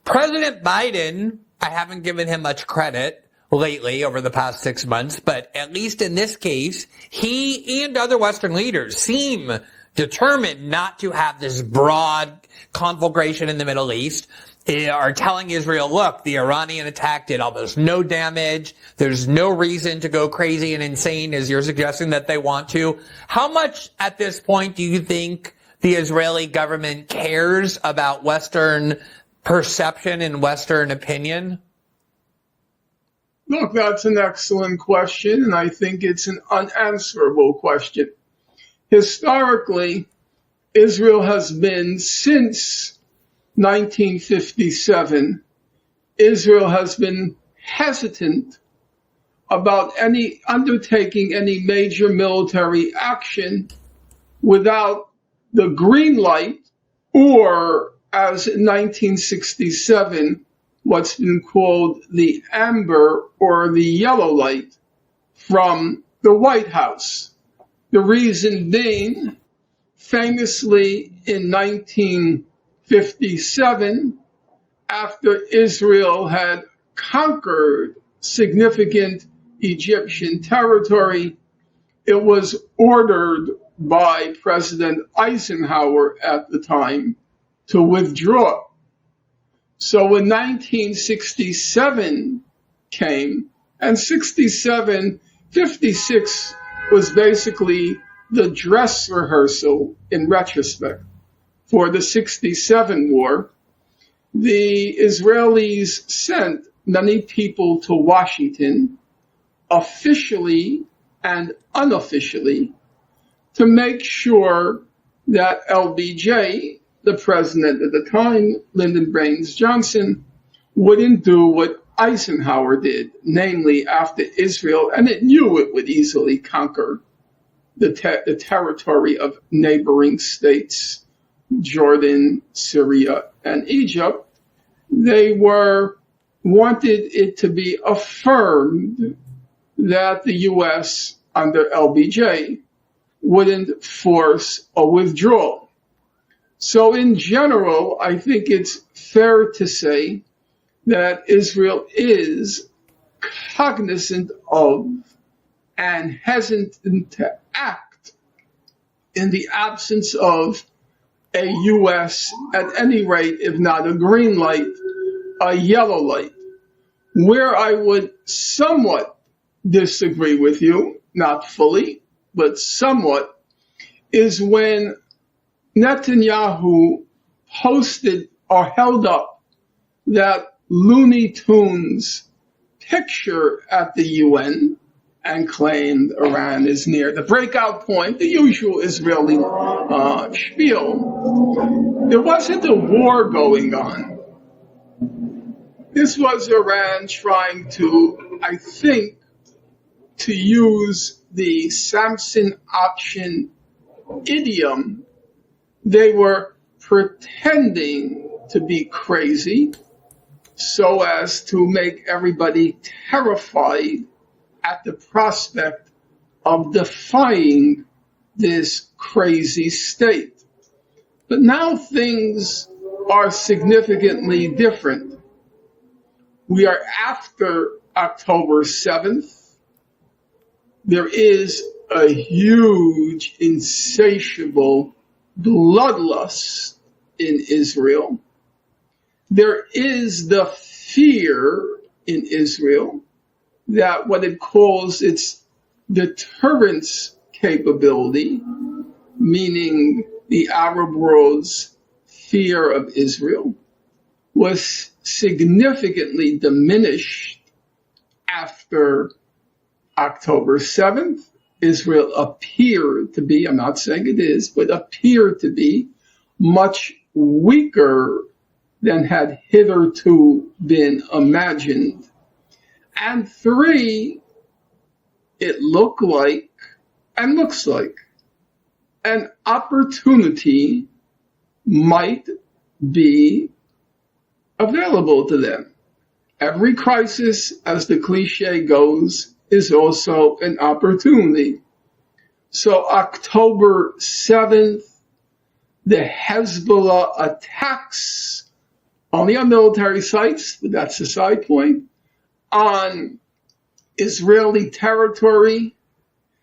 President Biden, I haven't given him much credit lately over the past 6 months, but at least in this case, he and other Western leaders seem determined not to have this broad conflagration in the Middle East, are telling Israel, look, the Iranian attack did almost no damage. There's no reason to go crazy and insane as you're suggesting that they want to. How much at this point do you think the Israeli government cares about Western perception and Western opinion? Look, that's an excellent question, and I think it's an unanswerable question. Historically, Israel has been, since 1957, Israel has been hesitant about undertaking any major military action without the green light, or as in 1967, what's been called the amber or the yellow light from the White House. The reason being, famously in 1957, after Israel had conquered significant Egyptian territory, it was ordered by President Eisenhower at the time to withdraw. So when 1967 came, and 56 was basically the dress rehearsal, in retrospect, for the 67 war, the Israelis sent many people to Washington, officially and unofficially, to make sure that LBJ, the president at the time, Lyndon Baines Johnson, wouldn't do what Eisenhower did, namely after Israel, and it knew it would easily conquer the territory of neighboring states, Jordan, Syria, and Egypt. They wanted it to be affirmed that the U.S. under LBJ wouldn't force a withdrawal. So in general, I think it's fair to say that Israel is cognizant of and hesitant to act in the absence of a U.S., at any rate, if not a green light, a yellow light. Where I would somewhat disagree with you, not fully, but somewhat, is when Netanyahu posted or held up that Looney Tunes picture at the UN and claimed Iran is near the breakout point, the usual Israeli spiel. There wasn't a war going on. This was Iran trying to, I think, to use the Samson option idiom. They were pretending to be crazy so as to make everybody terrified at the prospect of defying this crazy state. But now things are significantly different. We are after October 7th. There is a huge, insatiable bloodlust in Israel. There is the fear in Israel that what it calls its deterrence capability, meaning the Arab world's fear of Israel, was significantly diminished after October 7th. Israel appeared to be, I'm not saying it is, but appeared to be much weaker than had hitherto been imagined. And three, it looked like and looks like an opportunity might be available to them. Every crisis, as the cliche goes, is also an opportunity. So October 7th, the Hezbollah attacks only on military sites, but that's a side point, on Israeli territory.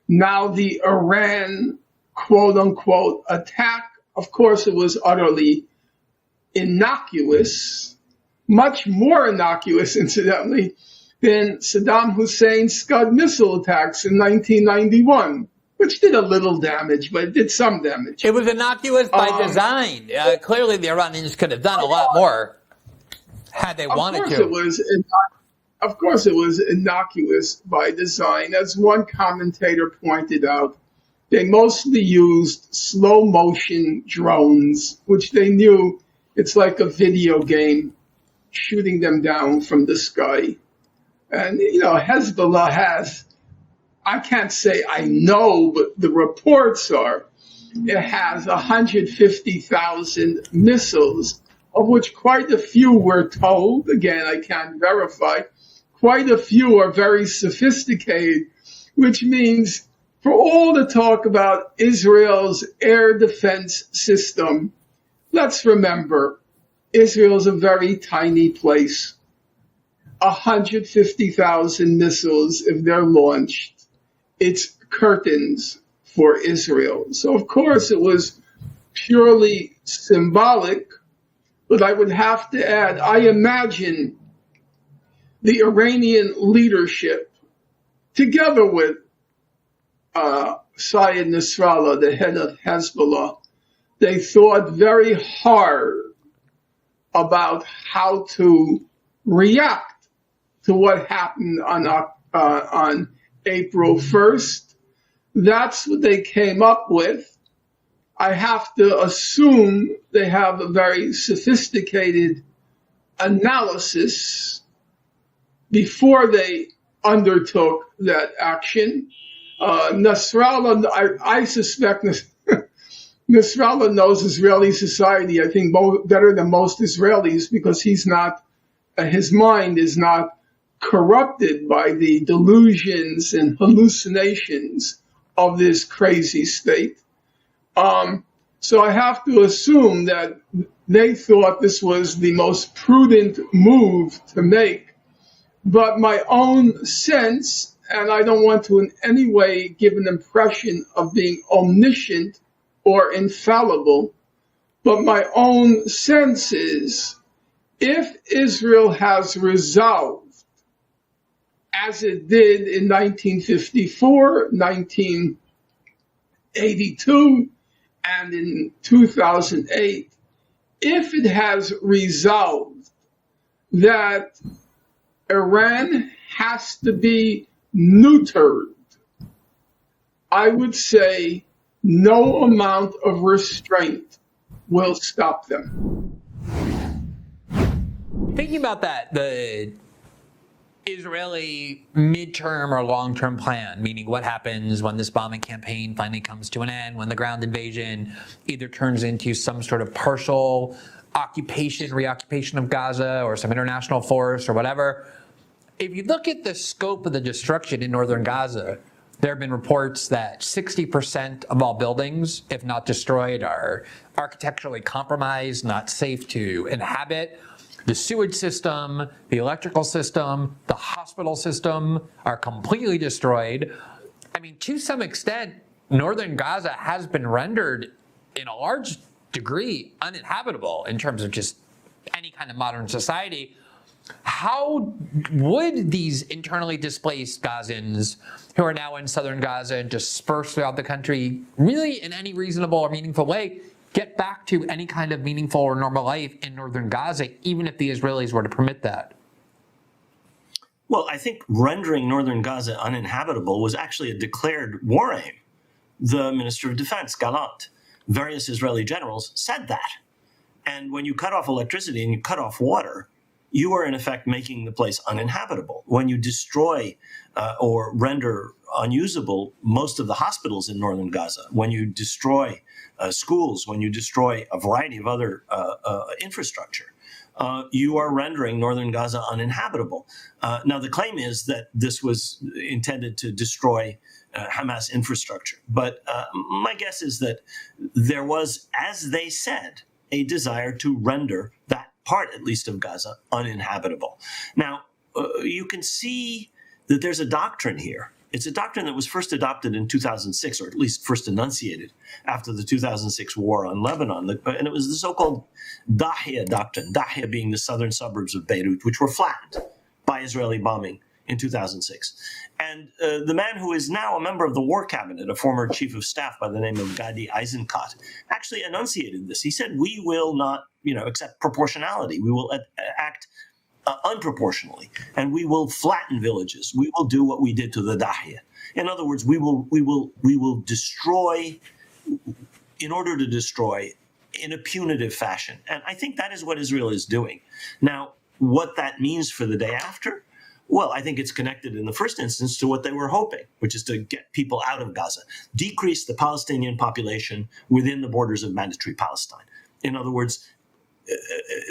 Now the Iran quote-unquote attack, of course it was utterly innocuous, much more innocuous, incidentally, than Saddam Hussein's Scud missile attacks in 1991, which did a little damage, but it did some damage. It was innocuous by design. Clearly the Iranians could have done a lot more had they wanted to. Of course it was innocuous by design. As one commentator pointed out, they mostly used slow motion drones, which they knew it's like a video game, shooting them down from the sky. And, Hezbollah has, I can't say I know, but the reports are, it has 150,000 missiles, of which quite a few were told, again, I can't verify, quite a few are very sophisticated, which means for all the talk about Israel's air defense system, let's remember, Israel is a very tiny place. 150,000 missiles, if they're launched, it's curtains for Israel. So, of course, it was purely symbolic, but I would have to add, I imagine the Iranian leadership, together with Syed Nasrallah, the head of Hezbollah, they thought very hard about how to react to what happened on April 1st. That's what they came up with. I have to assume they have a very sophisticated analysis before they undertook that action. Nasrallah, I suspect Nasrallah knows Israeli society, I think, better than most Israelis, because his mind is not corrupted by the delusions and hallucinations of this crazy state. So I have to assume that they thought this was the most prudent move to make. But my own sense, and I don't want to in any way give an impression of being omniscient or infallible, but my own sense is, if Israel has resolved, as it did in 1954, 1982, and in 2008, if it has resolved that Iran has to be neutered, I would say no amount of restraint will stop them. Thinking about that, the Israeli midterm or long-term plan, meaning what happens when this bombing campaign finally comes to an end, when the ground invasion either turns into some sort of partial reoccupation of Gaza or some international force or whatever. If you look at the scope of the destruction in northern Gaza, there have been reports that 60% of all buildings, if not destroyed, are architecturally compromised, not safe to inhabit. The sewage system, the electrical system, the hospital system are completely destroyed. I mean, to some extent, northern Gaza has been rendered in a large degree uninhabitable in terms of just any kind of modern society. How would these internally displaced Gazans who are now in southern Gaza and dispersed throughout the country really in any reasonable or meaningful way get back to any kind of meaningful or normal life in northern Gaza, even if the Israelis were to permit that? Well, I think rendering northern Gaza uninhabitable was actually a declared war aim. The Minister of Defense, Gallant, various Israeli generals said that. And when you cut off electricity and you cut off water, you are in effect making the place uninhabitable. When you destroy or render unusable most of the hospitals in northern Gaza, when you destroy schools, when you destroy a variety of other infrastructure, you are rendering northern Gaza uninhabitable. Now, the claim is that this was intended to destroy Hamas infrastructure. But my guess is that there was, as they said, a desire to render that part, at least, of Gaza uninhabitable. Now, you can see that there's a doctrine here. It's a doctrine that was first adopted in 2006, or at least first enunciated after the 2006 war on Lebanon. And it was the so-called Dahia doctrine, Dahia being the southern suburbs of Beirut, which were flattened by Israeli bombing in 2006. And the man who is now a member of the war cabinet, a former chief of staff by the name of Gadi Eisenkot, actually enunciated this. He said, we will not, accept proportionality. We will act unproportionally, and we will flatten villages. We will do what we did to the Dahia. In other words, we will destroy in order to destroy in a punitive fashion. And I think that is what Israel is doing. Now, what that means for the day after, well, I think it's connected in the first instance to what they were hoping, which is to get people out of Gaza, decrease the Palestinian population within the borders of mandatory Palestine. In other words,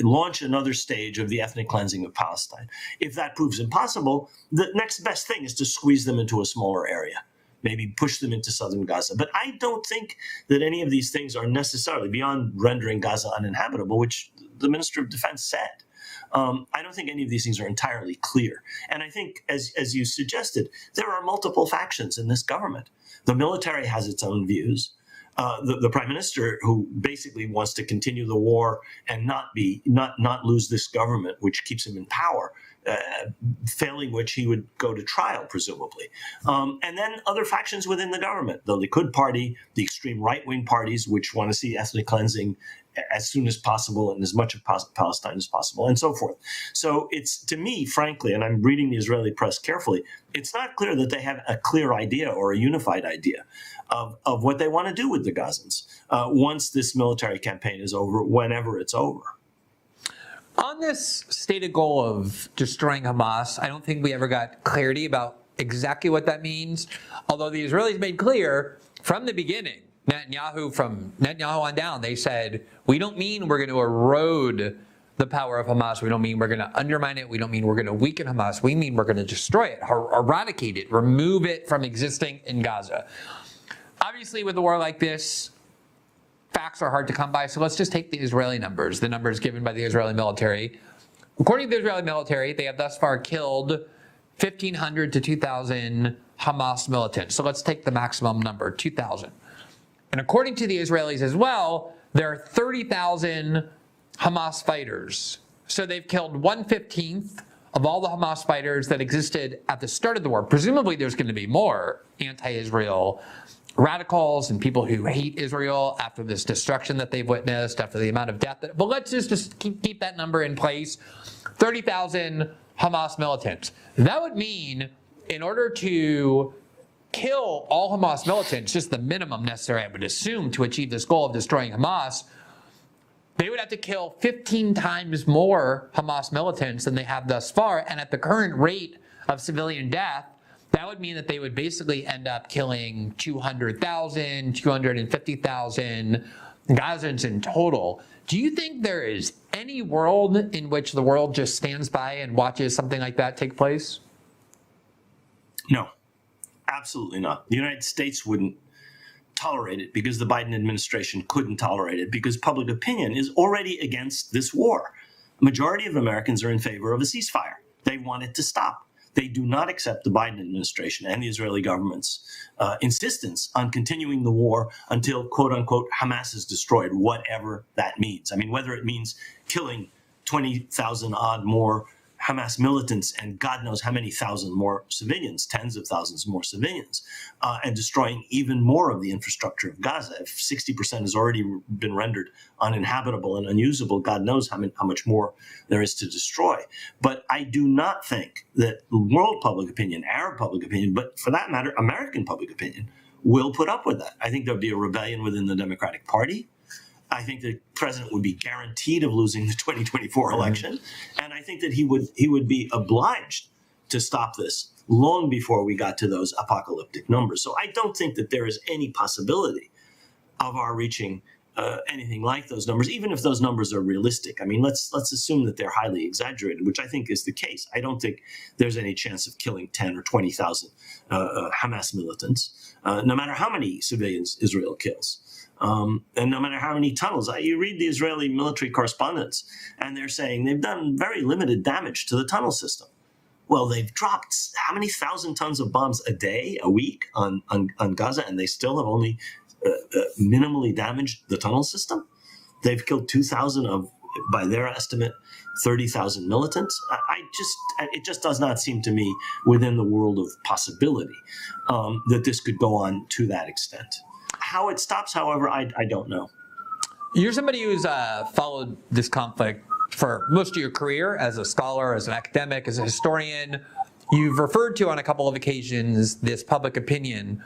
launch another stage of the ethnic cleansing of Palestine. If that proves impossible, the next best thing is to squeeze them into a smaller area, maybe push them into southern Gaza. But I don't think that any of these things are necessarily beyond rendering Gaza uninhabitable, which the Minister of Defense said. I don't think any of these things are entirely clear. And I think, as you suggested, there are multiple factions in this government. The military has its own views. The prime minister, who basically wants to continue the war and not lose this government, which keeps him in power, failing which he would go to trial, presumably. And then other factions within the government, the Likud party, the extreme right-wing parties, which want to see ethnic cleansing as soon as possible and as much of Palestine as possible, and so forth. So it's, to me, frankly, and I'm reading the Israeli press carefully, it's not clear that they have a clear idea or a unified idea of what they want to do with the Gazans once this military campaign is over, whenever it's over. On this stated goal of destroying Hamas, I don't think we ever got clarity about exactly what that means, although the Israelis made clear from the beginning, from Netanyahu on down, they said, we don't mean we're going to erode the power of Hamas. We don't mean we're going to undermine it. We don't mean we're going to weaken Hamas. We mean we're going to destroy it, eradicate it, remove it from existing in Gaza. Obviously, with a war like this, facts are hard to come by, so let's just take the Israeli numbers, the numbers given by the Israeli military. According to the Israeli military, they have thus far killed 1,500 to 2,000 Hamas militants. So let's take the maximum number, 2,000. And according to the Israelis as well, there are 30,000 Hamas fighters. So they've killed 1/15 of all the Hamas fighters that existed at the start of the war. Presumably there's going to be more anti-Israel radicals and people who hate Israel after this destruction that they've witnessed, after the amount of death. But let's just keep that number in place. 30,000 Hamas militants. That would mean in order to kill all Hamas militants, just the minimum necessary, I would assume, to achieve this goal of destroying Hamas, they would have to kill 15 times more Hamas militants than they have thus far. And at the current rate of civilian death, that would mean that they would basically end up killing 200,000, 250,000 Gazans in total. Do you think there is any world in which the world just stands by and watches something like that take place? No, absolutely not. The United States wouldn't tolerate it because the Biden administration couldn't tolerate it because public opinion is already against this war. A majority of Americans are in favor of a ceasefire. They want it to stop. They do not accept the Biden administration and the Israeli government's insistence on continuing the war until, quote unquote, Hamas is destroyed, whatever that means. I mean, whether it means killing 20,000 odd more Hamas militants and God knows how many thousand more civilians, tens of thousands more civilians, and destroying even more of the infrastructure of Gaza. If 60% has already been rendered uninhabitable and unusable, God knows how much more there is to destroy. But I do not think that world public opinion, Arab public opinion, but for that matter, American public opinion, will put up with that. I think there'll be a rebellion within the Democratic Party. I think the president would be guaranteed of losing the 2024 election. And I think that he would be obliged to stop this long before we got to those apocalyptic numbers. So I don't think that there is any possibility of our reaching anything like those numbers, even if those numbers are realistic. I mean, let's assume that they're highly exaggerated, which I think is the case. I don't think there's any chance of killing 10 or 20,000 Hamas militants, no matter how many civilians Israel kills. And no matter how many tunnels, you read the Israeli military correspondence, and they're saying they've done very limited damage to the tunnel system. Well, they've dropped how many thousand tons of bombs a day, a week on Gaza, and they still have only minimally damaged the tunnel system. They've killed 2,000 of, by their estimate, 30,000 militants. It just does not seem to me within the world of possibility that this could go on to that extent. How it stops, however, I don't know. You're somebody who's followed this conflict for most of your career as a scholar, as an academic, as a historian. You've referred to on a couple of occasions this public opinion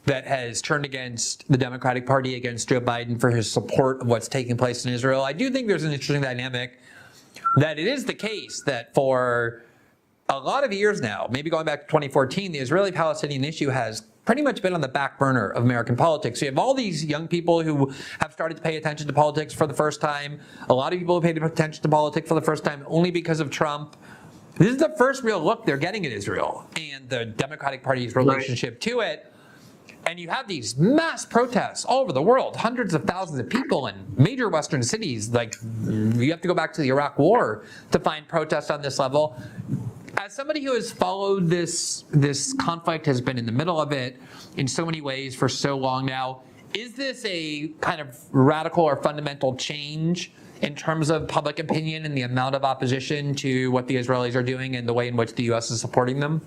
that has turned against the Democratic Party, against Joe Biden for his support of what's taking place in Israel. I do think there's an interesting dynamic that it is the case that for a lot of years now, maybe going back to 2014, the Israeli-Palestinian issue has pretty much been on the back burner of American politics. So you have all these young people who have started to pay attention to politics for the first time. A lot of people who paid attention to politics for the first time only because of Trump. This is the first real look they're getting at Israel and the Democratic Party's relationship to it. And you have these mass protests all over the world, hundreds of thousands of people in major Western cities. Like, you have to go back to the Iraq War to find protests on this level. As somebody who has followed this conflict, has been in the middle of it in so many ways for so long now, is this a kind of radical or fundamental change in terms of public opinion and the amount of opposition to what the Israelis are doing and the way in which the U.S. is supporting them?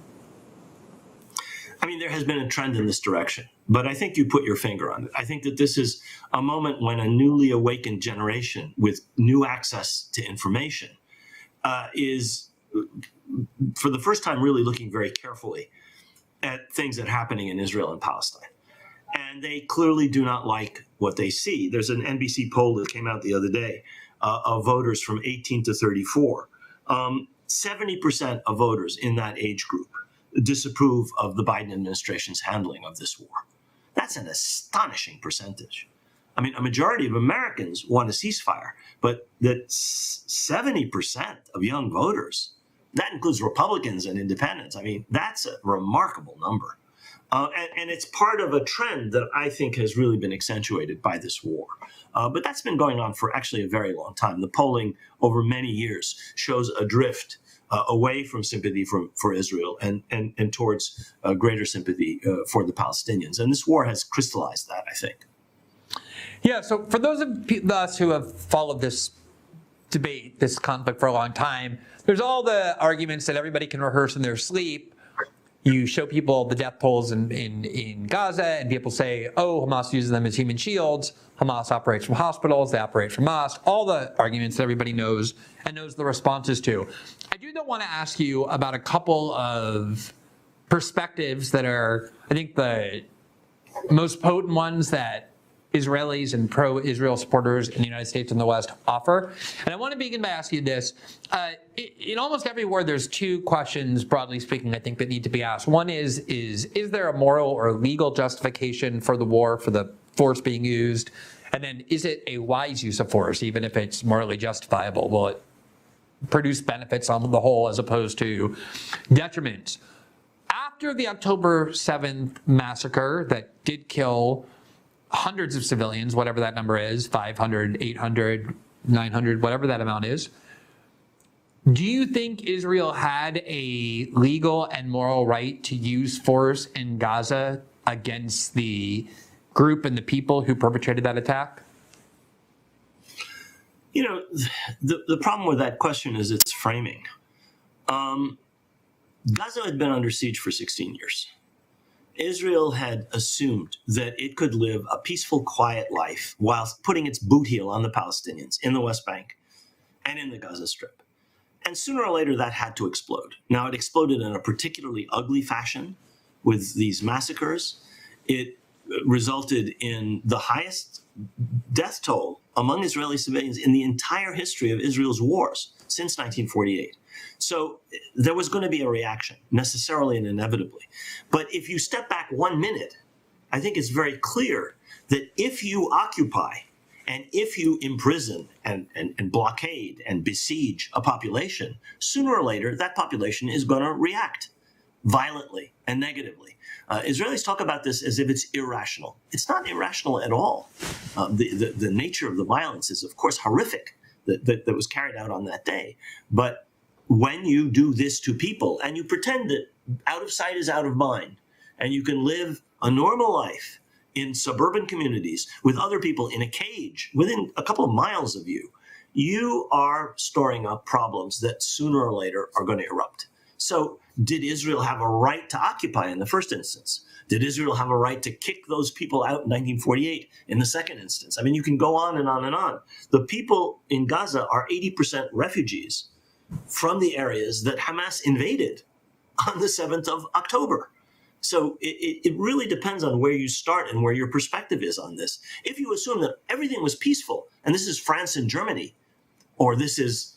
I mean, there has been a trend in this direction, but I think you put your finger on it. I think that this is a moment when a newly awakened generation with new access to information is, for the first time, really looking very carefully at things that are happening in Israel and Palestine. And they clearly do not like what they see. There's an NBC poll that came out the other day of voters from 18 to 34. 70% of voters in that age group disapprove of the Biden administration's handling of this war. That's an astonishing percentage. I mean, a majority of Americans want a ceasefire, but that 70% of young voters, that includes Republicans and independents. I mean, that's a remarkable number. And it's part of a trend that I think has really been accentuated by this war. But that's been going on for actually a very long time. The polling over many years shows a drift away from sympathy for Israel and towards greater sympathy for the Palestinians. And this war has crystallized that, I think. Yeah, so for those of us who have followed this debate, this conflict for a long time, there's all the arguments that everybody can rehearse in their sleep. You show people the death tolls in Gaza, and people say, oh, Hamas uses them as human shields. Hamas operates from hospitals. They operate from mosques. All the arguments that everybody knows and knows the responses to. I do want to ask you about a couple of perspectives that are, I think, the most potent ones that Israelis and pro-Israel supporters in the United States and the West offer. And I want to begin by asking you this. In almost every war, there's two questions, broadly speaking, I think, that need to be asked. One is there a moral or legal justification for the war, for the force being used? And then, is it a wise use of force, even if it's morally justifiable? Will it produce benefits on the whole as opposed to detriments? After the October 7th massacre that did kill hundreds of civilians, whatever that number is, 500, 800, 900, whatever that amount is, do you think Israel had a legal and moral right to use force in Gaza against the group and the people who perpetrated that attack? You know, the problem with that question is its framing. Gaza had been under siege for 16 years. Israel had assumed that it could live a peaceful, quiet life whilst putting its boot heel on the Palestinians in the West Bank and in the Gaza Strip. And sooner or later, that had to explode. Now, it exploded in a particularly ugly fashion with these massacres. It resulted in the highest death toll among Israeli civilians in the entire history of Israel's wars since 1948. So there was going to be a reaction, necessarily and inevitably. But if you step back 1 minute, I think it's very clear that if you occupy and if you imprison and blockade and besiege a population, sooner or later, that population is going to react violently and negatively. Israelis talk about this as if it's irrational. It's not irrational at all. The nature of the violence is, of course, horrific that was carried out on that day. But when you do this to people and you pretend that out of sight is out of mind, and you can live a normal life in suburban communities with other people in a cage within a couple of miles of you, you are storing up problems that sooner or later are going to erupt. So did Israel have a right to occupy in the first instance? Did Israel have a right to kick those people out in 1948 in the second instance? I mean, you can go on and on and on. The people in Gaza are 80% refugees from the areas that Hamas invaded on the 7th of October. So it really depends on where you start and where your perspective is on this. If you assume that everything was peaceful, and this is France and Germany, or this is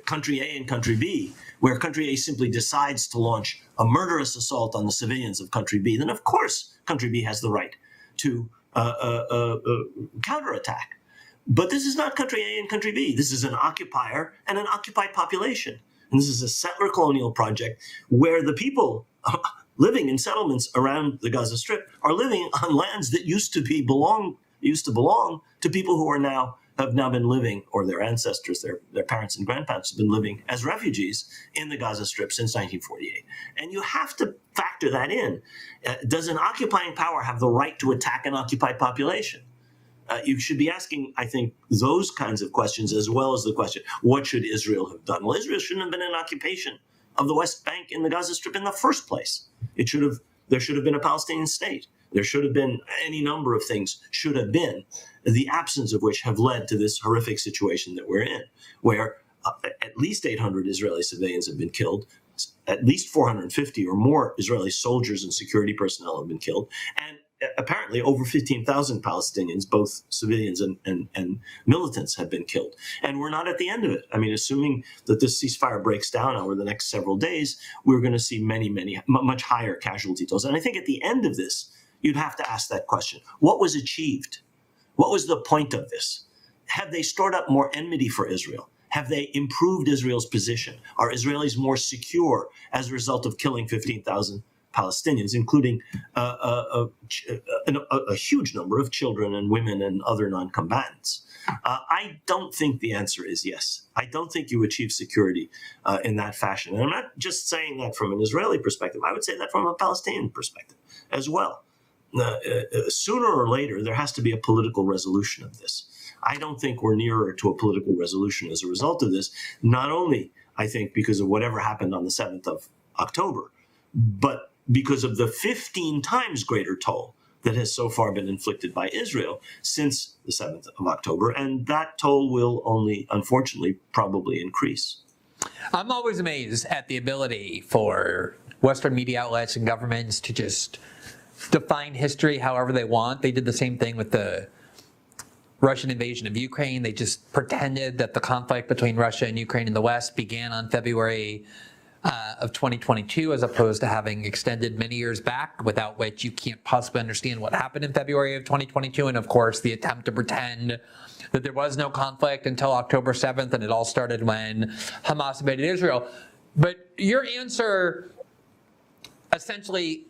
country A and country B, where country A simply decides to launch a murderous assault on the civilians of country B, then of course country B has the right to counterattack. But this is not country A and country B. This is an occupier and an occupied population. And this is a settler colonial project where the people living in settlements around the Gaza Strip are living on lands that used to belong to people who have now been living, or their ancestors, their parents and grandparents have been living as refugees in the Gaza Strip since 1948. And you have to factor that in. Does an occupying power have the right to attack an occupied population? You should be asking, I think, those kinds of questions as well as the question, what should Israel have done? Well, Israel shouldn't have been in occupation of the West Bank and the Gaza Strip in the first place. There should have been a Palestinian state. There should have been any number of things should have been, the absence of which have led to this horrific situation that we're in, where at least 800 Israeli civilians have been killed, at least 450 or more Israeli soldiers and security personnel have been killed, and apparently over 15,000 Palestinians, both civilians and militants, have been killed. And we're not at the end of it. I mean, assuming that this ceasefire breaks down over the next several days, we're going to see much higher casualty totals. And I think at the end of this, you'd have to ask that question. What was achieved? What was the point of this? Have they stored up more enmity for Israel? Have they improved Israel's position? Are Israelis more secure as a result of killing 15,000 Palestinians, including a huge number of children and women and other non-combatants? I don't think the answer is yes. I don't think you achieve security in that fashion. And I'm not just saying that from an Israeli perspective. I would say that from a Palestinian perspective as well. Sooner or later, there has to be a political resolution of this. I don't think we're nearer to a political resolution as a result of this, not only, I think, because of whatever happened on the 7th of October, but because of the 15 times greater toll that has so far been inflicted by Israel since the 7th of October. And that toll will only, unfortunately, probably increase. I'm always amazed at the ability for Western media outlets and governments to just define history however they want. They did the same thing with the Russian invasion of Ukraine. They just pretended that the conflict between Russia and Ukraine in the West began on February of 2022, as opposed to having extended many years back, without which you can't possibly understand what happened in February of 2022. And of course, the attempt to pretend that there was no conflict until October 7th, and it all started when Hamas invaded Israel. But your answer essentially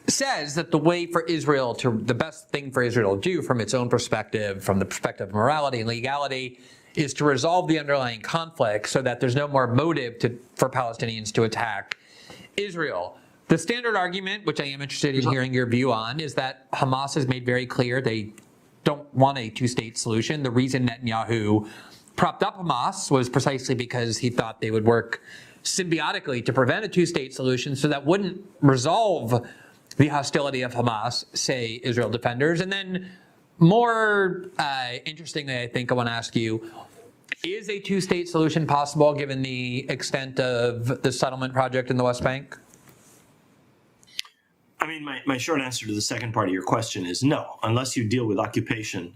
says that the best thing for Israel to do from its own perspective, from the perspective of morality and legality, is to resolve the underlying conflict so that there's no more motive for Palestinians to attack Israel. The standard argument, which I am interested in hearing your view on, is that Hamas has made very clear they don't want a two-state solution. The reason Netanyahu propped up Hamas was precisely because he thought they would work symbiotically to prevent a two-state solution, so that wouldn't resolve the hostility of Hamas, say Israel defenders. And then more interestingly, I think I want to ask you, is a two-state solution possible given the extent of the settlement project in the West Bank? I mean, my short answer to the second part of your question is no. Unless you deal with occupation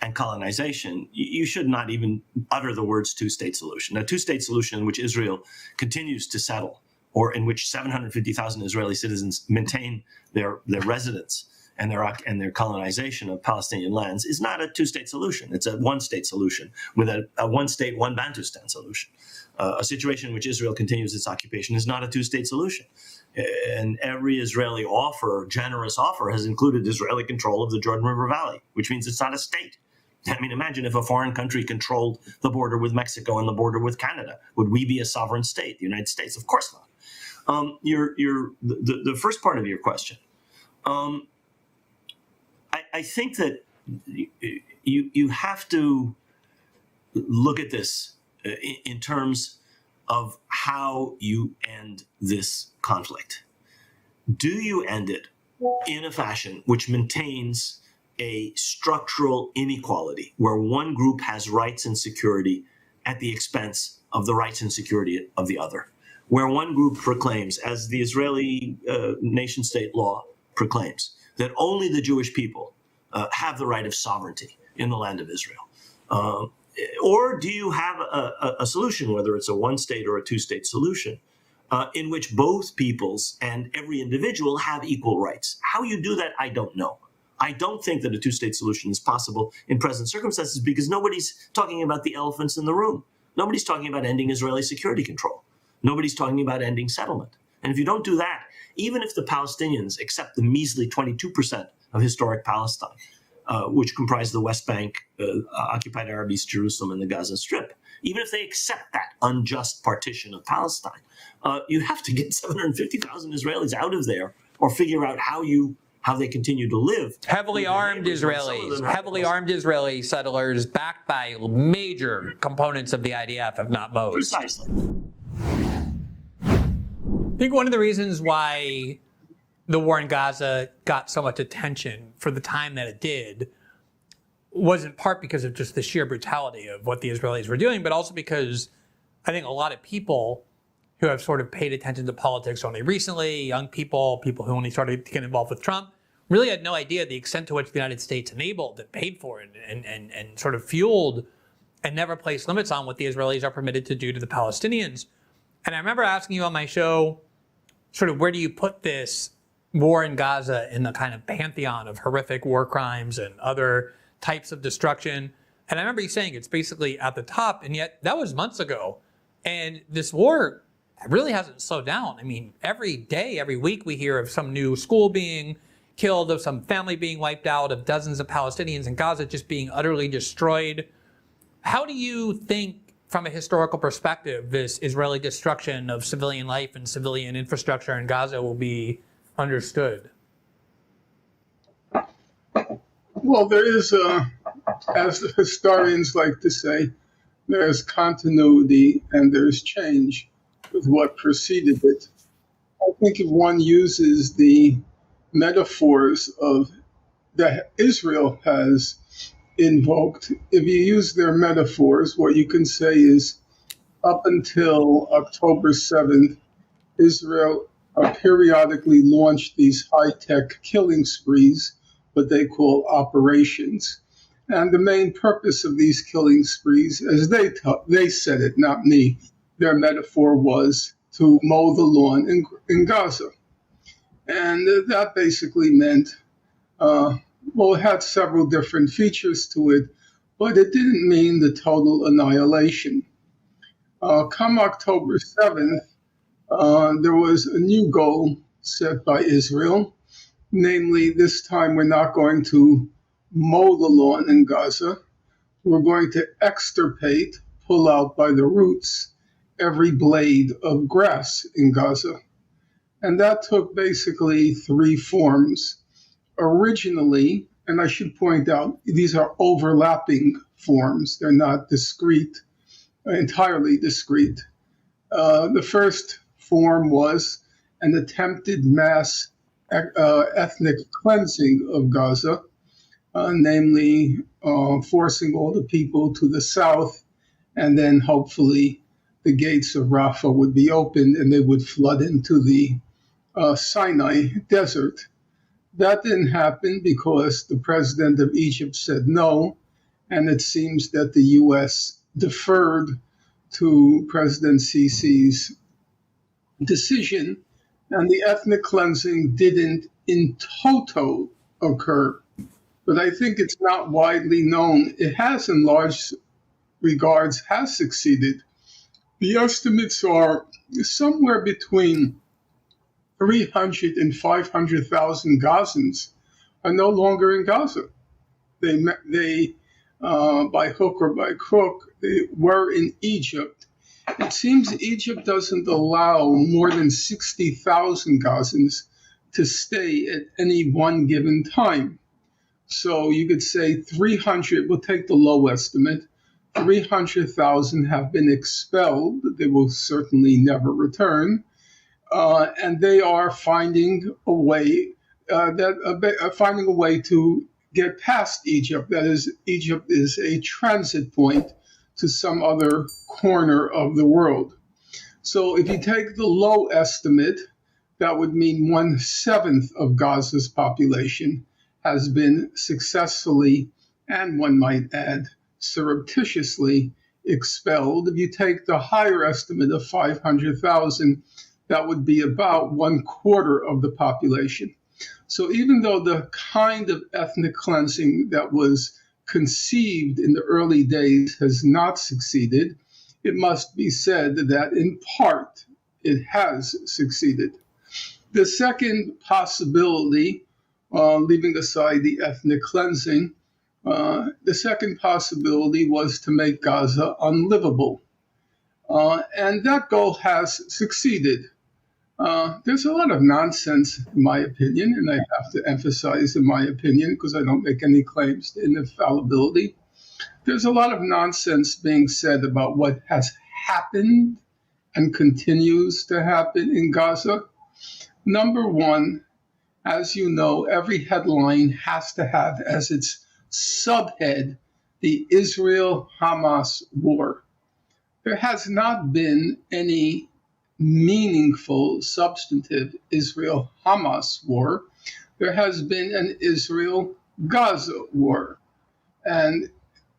and colonization, you should not even utter the words two-state solution. A two-state solution in which Israel continues to settle, or in which 750,000 Israeli citizens maintain their residence and their colonization of Palestinian lands, is not a two-state solution. It's a one-state solution with a one-state, one Bantustan solution. A situation in which Israel continues its occupation is not a two-state solution. And every Israeli generous offer, has included Israeli control of the Jordan River Valley, which means it's not a state. I mean, imagine if a foreign country controlled the border with Mexico and the border with Canada. Would we be a sovereign state, the United States? Of course not. The first part of your question, I think that you have to look at this in terms of how you end this conflict. Do you end it in a fashion which maintains a structural inequality, where one group has rights and security at the expense of the rights and security of the other? Where one group proclaims, as the Israeli nation-state law proclaims, that only the Jewish people have the right of sovereignty in the land of Israel? Or do you have a solution, whether it's a one-state or a two-state solution, in which both peoples and every individual have equal rights? How you do that, I don't know. I don't think that a two-state solution is possible in present circumstances, because nobody's talking about the elephants in the room. Nobody's talking about ending Israeli security control. Nobody's talking about ending settlement. And if you don't do that, even if the Palestinians accept the measly 22% of historic Palestine, which comprise the West Bank, occupied Arab East Jerusalem, and the Gaza Strip, even if they accept that unjust partition of Palestine, you have to get 750,000 Israelis out of there, or figure out how you how they continue to live. Heavily armed Israeli settlers backed by major components of the IDF, if not most. Precisely. I think one of the reasons why the war in Gaza got so much attention for the time that it did was in part because of just the sheer brutality of what the Israelis were doing, but also because I think a lot of people who have sort of paid attention to politics only recently, young people, people who only started to get involved with Trump, really had no idea the extent to which the United States enabled and paid for and sort of fueled and never placed limits on what the Israelis are permitted to do to the Palestinians. And I remember asking you on my show, sort of where do you put this war in Gaza in the kind of pantheon of horrific war crimes and other types of destruction? And I remember you saying it's basically at the top, and yet that was months ago. And this war really hasn't slowed down. I mean, every day, every week, we hear of some new school being killed, of some family being wiped out, of dozens of Palestinians in Gaza just being utterly destroyed. How do you think, from a historical perspective, this Israeli destruction of civilian life and civilian infrastructure in Gaza will be understood? Well, there is, as the historians like to say, there's continuity and there's change with what preceded it. I think if one uses the metaphors of that Israel has invoked, if you use their metaphors, what you can say is up until October 7th, Israel periodically launched these high-tech killing sprees, what they call operations. And the main purpose of these killing sprees, as they said it, not me, their metaphor was to mow the lawn in Gaza. And that basically meant, it had several different features to it, but it didn't mean the total annihilation. Come October 7th, there was a new goal set by Israel, namely, this time we're not going to mow the lawn in Gaza. We're going to extirpate, pull out by the roots, every blade of grass in Gaza. And that took basically three forms. Originally, and I should point out, these are overlapping forms. They're not discrete, entirely discrete. The first form was an attempted mass ethnic cleansing of Gaza, namely forcing all the people to the south, and then hopefully the gates of Rafah would be opened and they would flood into the Sinai desert. That didn't happen because the president of Egypt said no, and it seems that the U.S. deferred to President Sisi's decision, and the ethnic cleansing didn't in toto occur. But I think it's not widely known. It has, in large regards, has succeeded. The estimates are somewhere between 300 and 500,000 Gazans are no longer in Gaza. They by hook or by crook, they were in Egypt. It seems Egypt doesn't allow more than 60,000 Gazans to stay at any one given time. So you could say 300, we'll take the low estimate, 300,000 have been expelled. They will certainly never return. And they are finding a way to get past Egypt. That is, Egypt is a transit point to some other corner of the world. So if you take the low estimate, that would mean 1/7 of Gaza's population has been successfully, and one might add, surreptitiously expelled. If you take the higher estimate of 500,000, that would be about 1/4 of the population. So even though the kind of ethnic cleansing that was conceived in the early days has not succeeded, it must be said that in part it has succeeded. The second possibility, leaving aside the ethnic cleansing, the second possibility was to make Gaza unlivable. And that goal has succeeded. There's a lot of nonsense, in my opinion, and I have to emphasize in my opinion because I don't make any claims to infallibility. There's a lot of nonsense being said about what has happened and continues to happen in Gaza. Number one, as you know, every headline has to have as its subhead the Israel-Hamas war. There has not been any meaningful, substantive Israel-Hamas war. There has been an Israel-Gaza war. And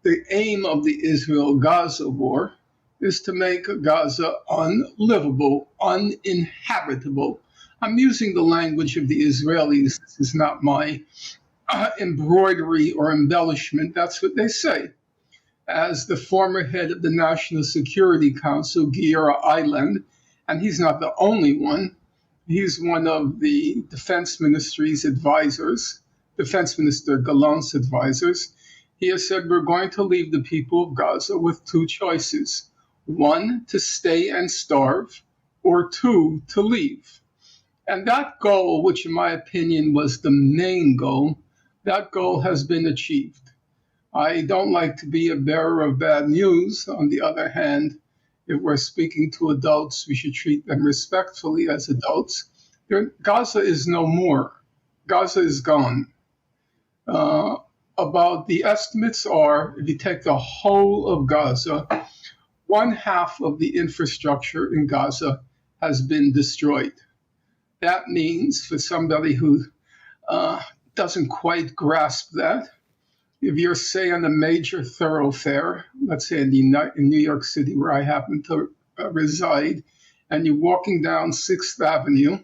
the aim of the Israel-Gaza war is to make Gaza unlivable, uninhabitable. I'm using the language of the Israelis. This is not my embroidery or embellishment. That's what they say. As the former head of the National Security Council, Giora Eiland, and he's not the only one, he's one of the Defense Ministry's advisors, Defense Minister Gallant's advisors. He has said, we're going to leave the people of Gaza with two choices. One, to stay and starve, or two, to leave. And that goal, which in my opinion was the main goal, that goal has been achieved. I don't like to be a bearer of bad news. On the other hand, if we're speaking to adults, we should treat them respectfully as adults. Gaza is no more. Gaza is gone. About the estimates are, if you take the whole of Gaza, 1/2 of the infrastructure in Gaza has been destroyed. That means for somebody who doesn't quite grasp that, if you're, say, on a major thoroughfare, let's say in New York City, where I happen to reside, and you're walking down 6th Avenue,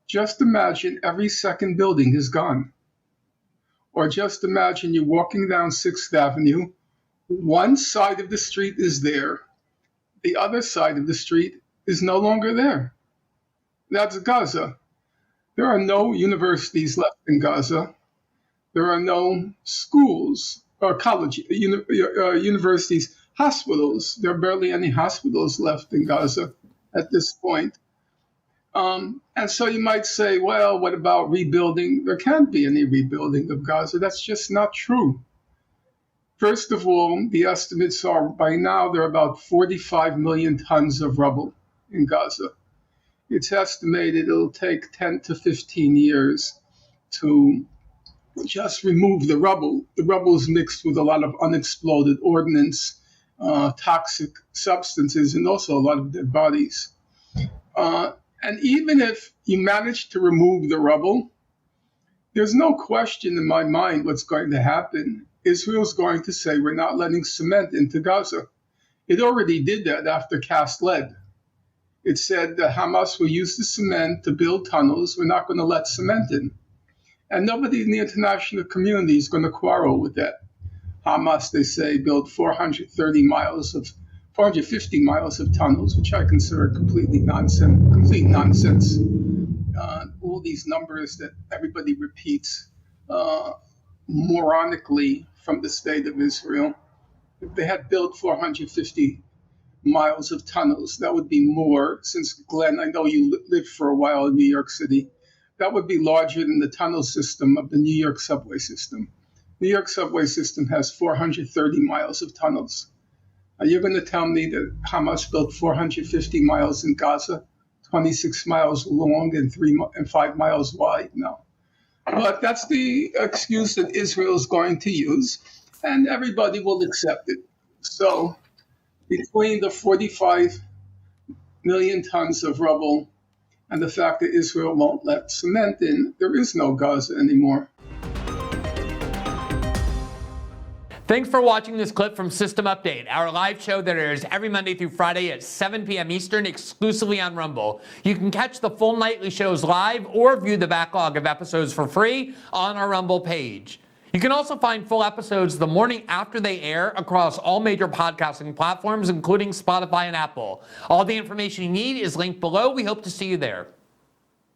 just imagine every second building is gone. Or just imagine you're walking down 6th Avenue, one side of the street is there, the other side of the street is no longer there. That's Gaza. There are no universities left in Gaza. There are no schools or college, universities, hospitals. There are barely any hospitals left in Gaza at this point. And so you might say, well, what about rebuilding? There can't be any rebuilding of Gaza. That's just not true. First of all, the estimates are by now there are about 45 million tons of rubble in Gaza. It's estimated it'll take 10 to 15 years to just remove the rubble. The rubble is mixed with a lot of unexploded ordnance, toxic substances, and also a lot of dead bodies. And even if you manage to remove the rubble, there's no question in my mind what's going to happen. Israel's going to say, we're not letting cement into Gaza. It already did that after Cast Lead. It said that Hamas will use the cement to build tunnels. We're not going to let cement in. And nobody in the international community is going to quarrel with that. Hamas, they say, built 450 miles of tunnels, which I consider complete nonsense. All these numbers that everybody repeats moronically from the state of Israel. If they had built 450 miles of tunnels, that would be more, since Glenn, I know you lived for a while in New York City, that would be larger than the tunnel system of the New York subway system. New York subway system has 430 miles of tunnels. Are you going to tell me that Hamas built 450 miles in Gaza, 26 miles long and 5 miles wide? No. But that's the excuse that Israel is going to use, and everybody will accept it. So between the 45 million tons of rubble and the fact that Israel won't let cement in, there is no Gaza anymore. Thanks for watching this clip from System Update, our live show that airs every Monday through Friday at 7 p.m. Eastern, exclusively on Rumble. You can catch the full nightly shows live or view the backlog of episodes for free on our Rumble page. You can also find full episodes the morning after they air across all major podcasting platforms, including Spotify and Apple. All the information you need is linked below. We hope to see you there.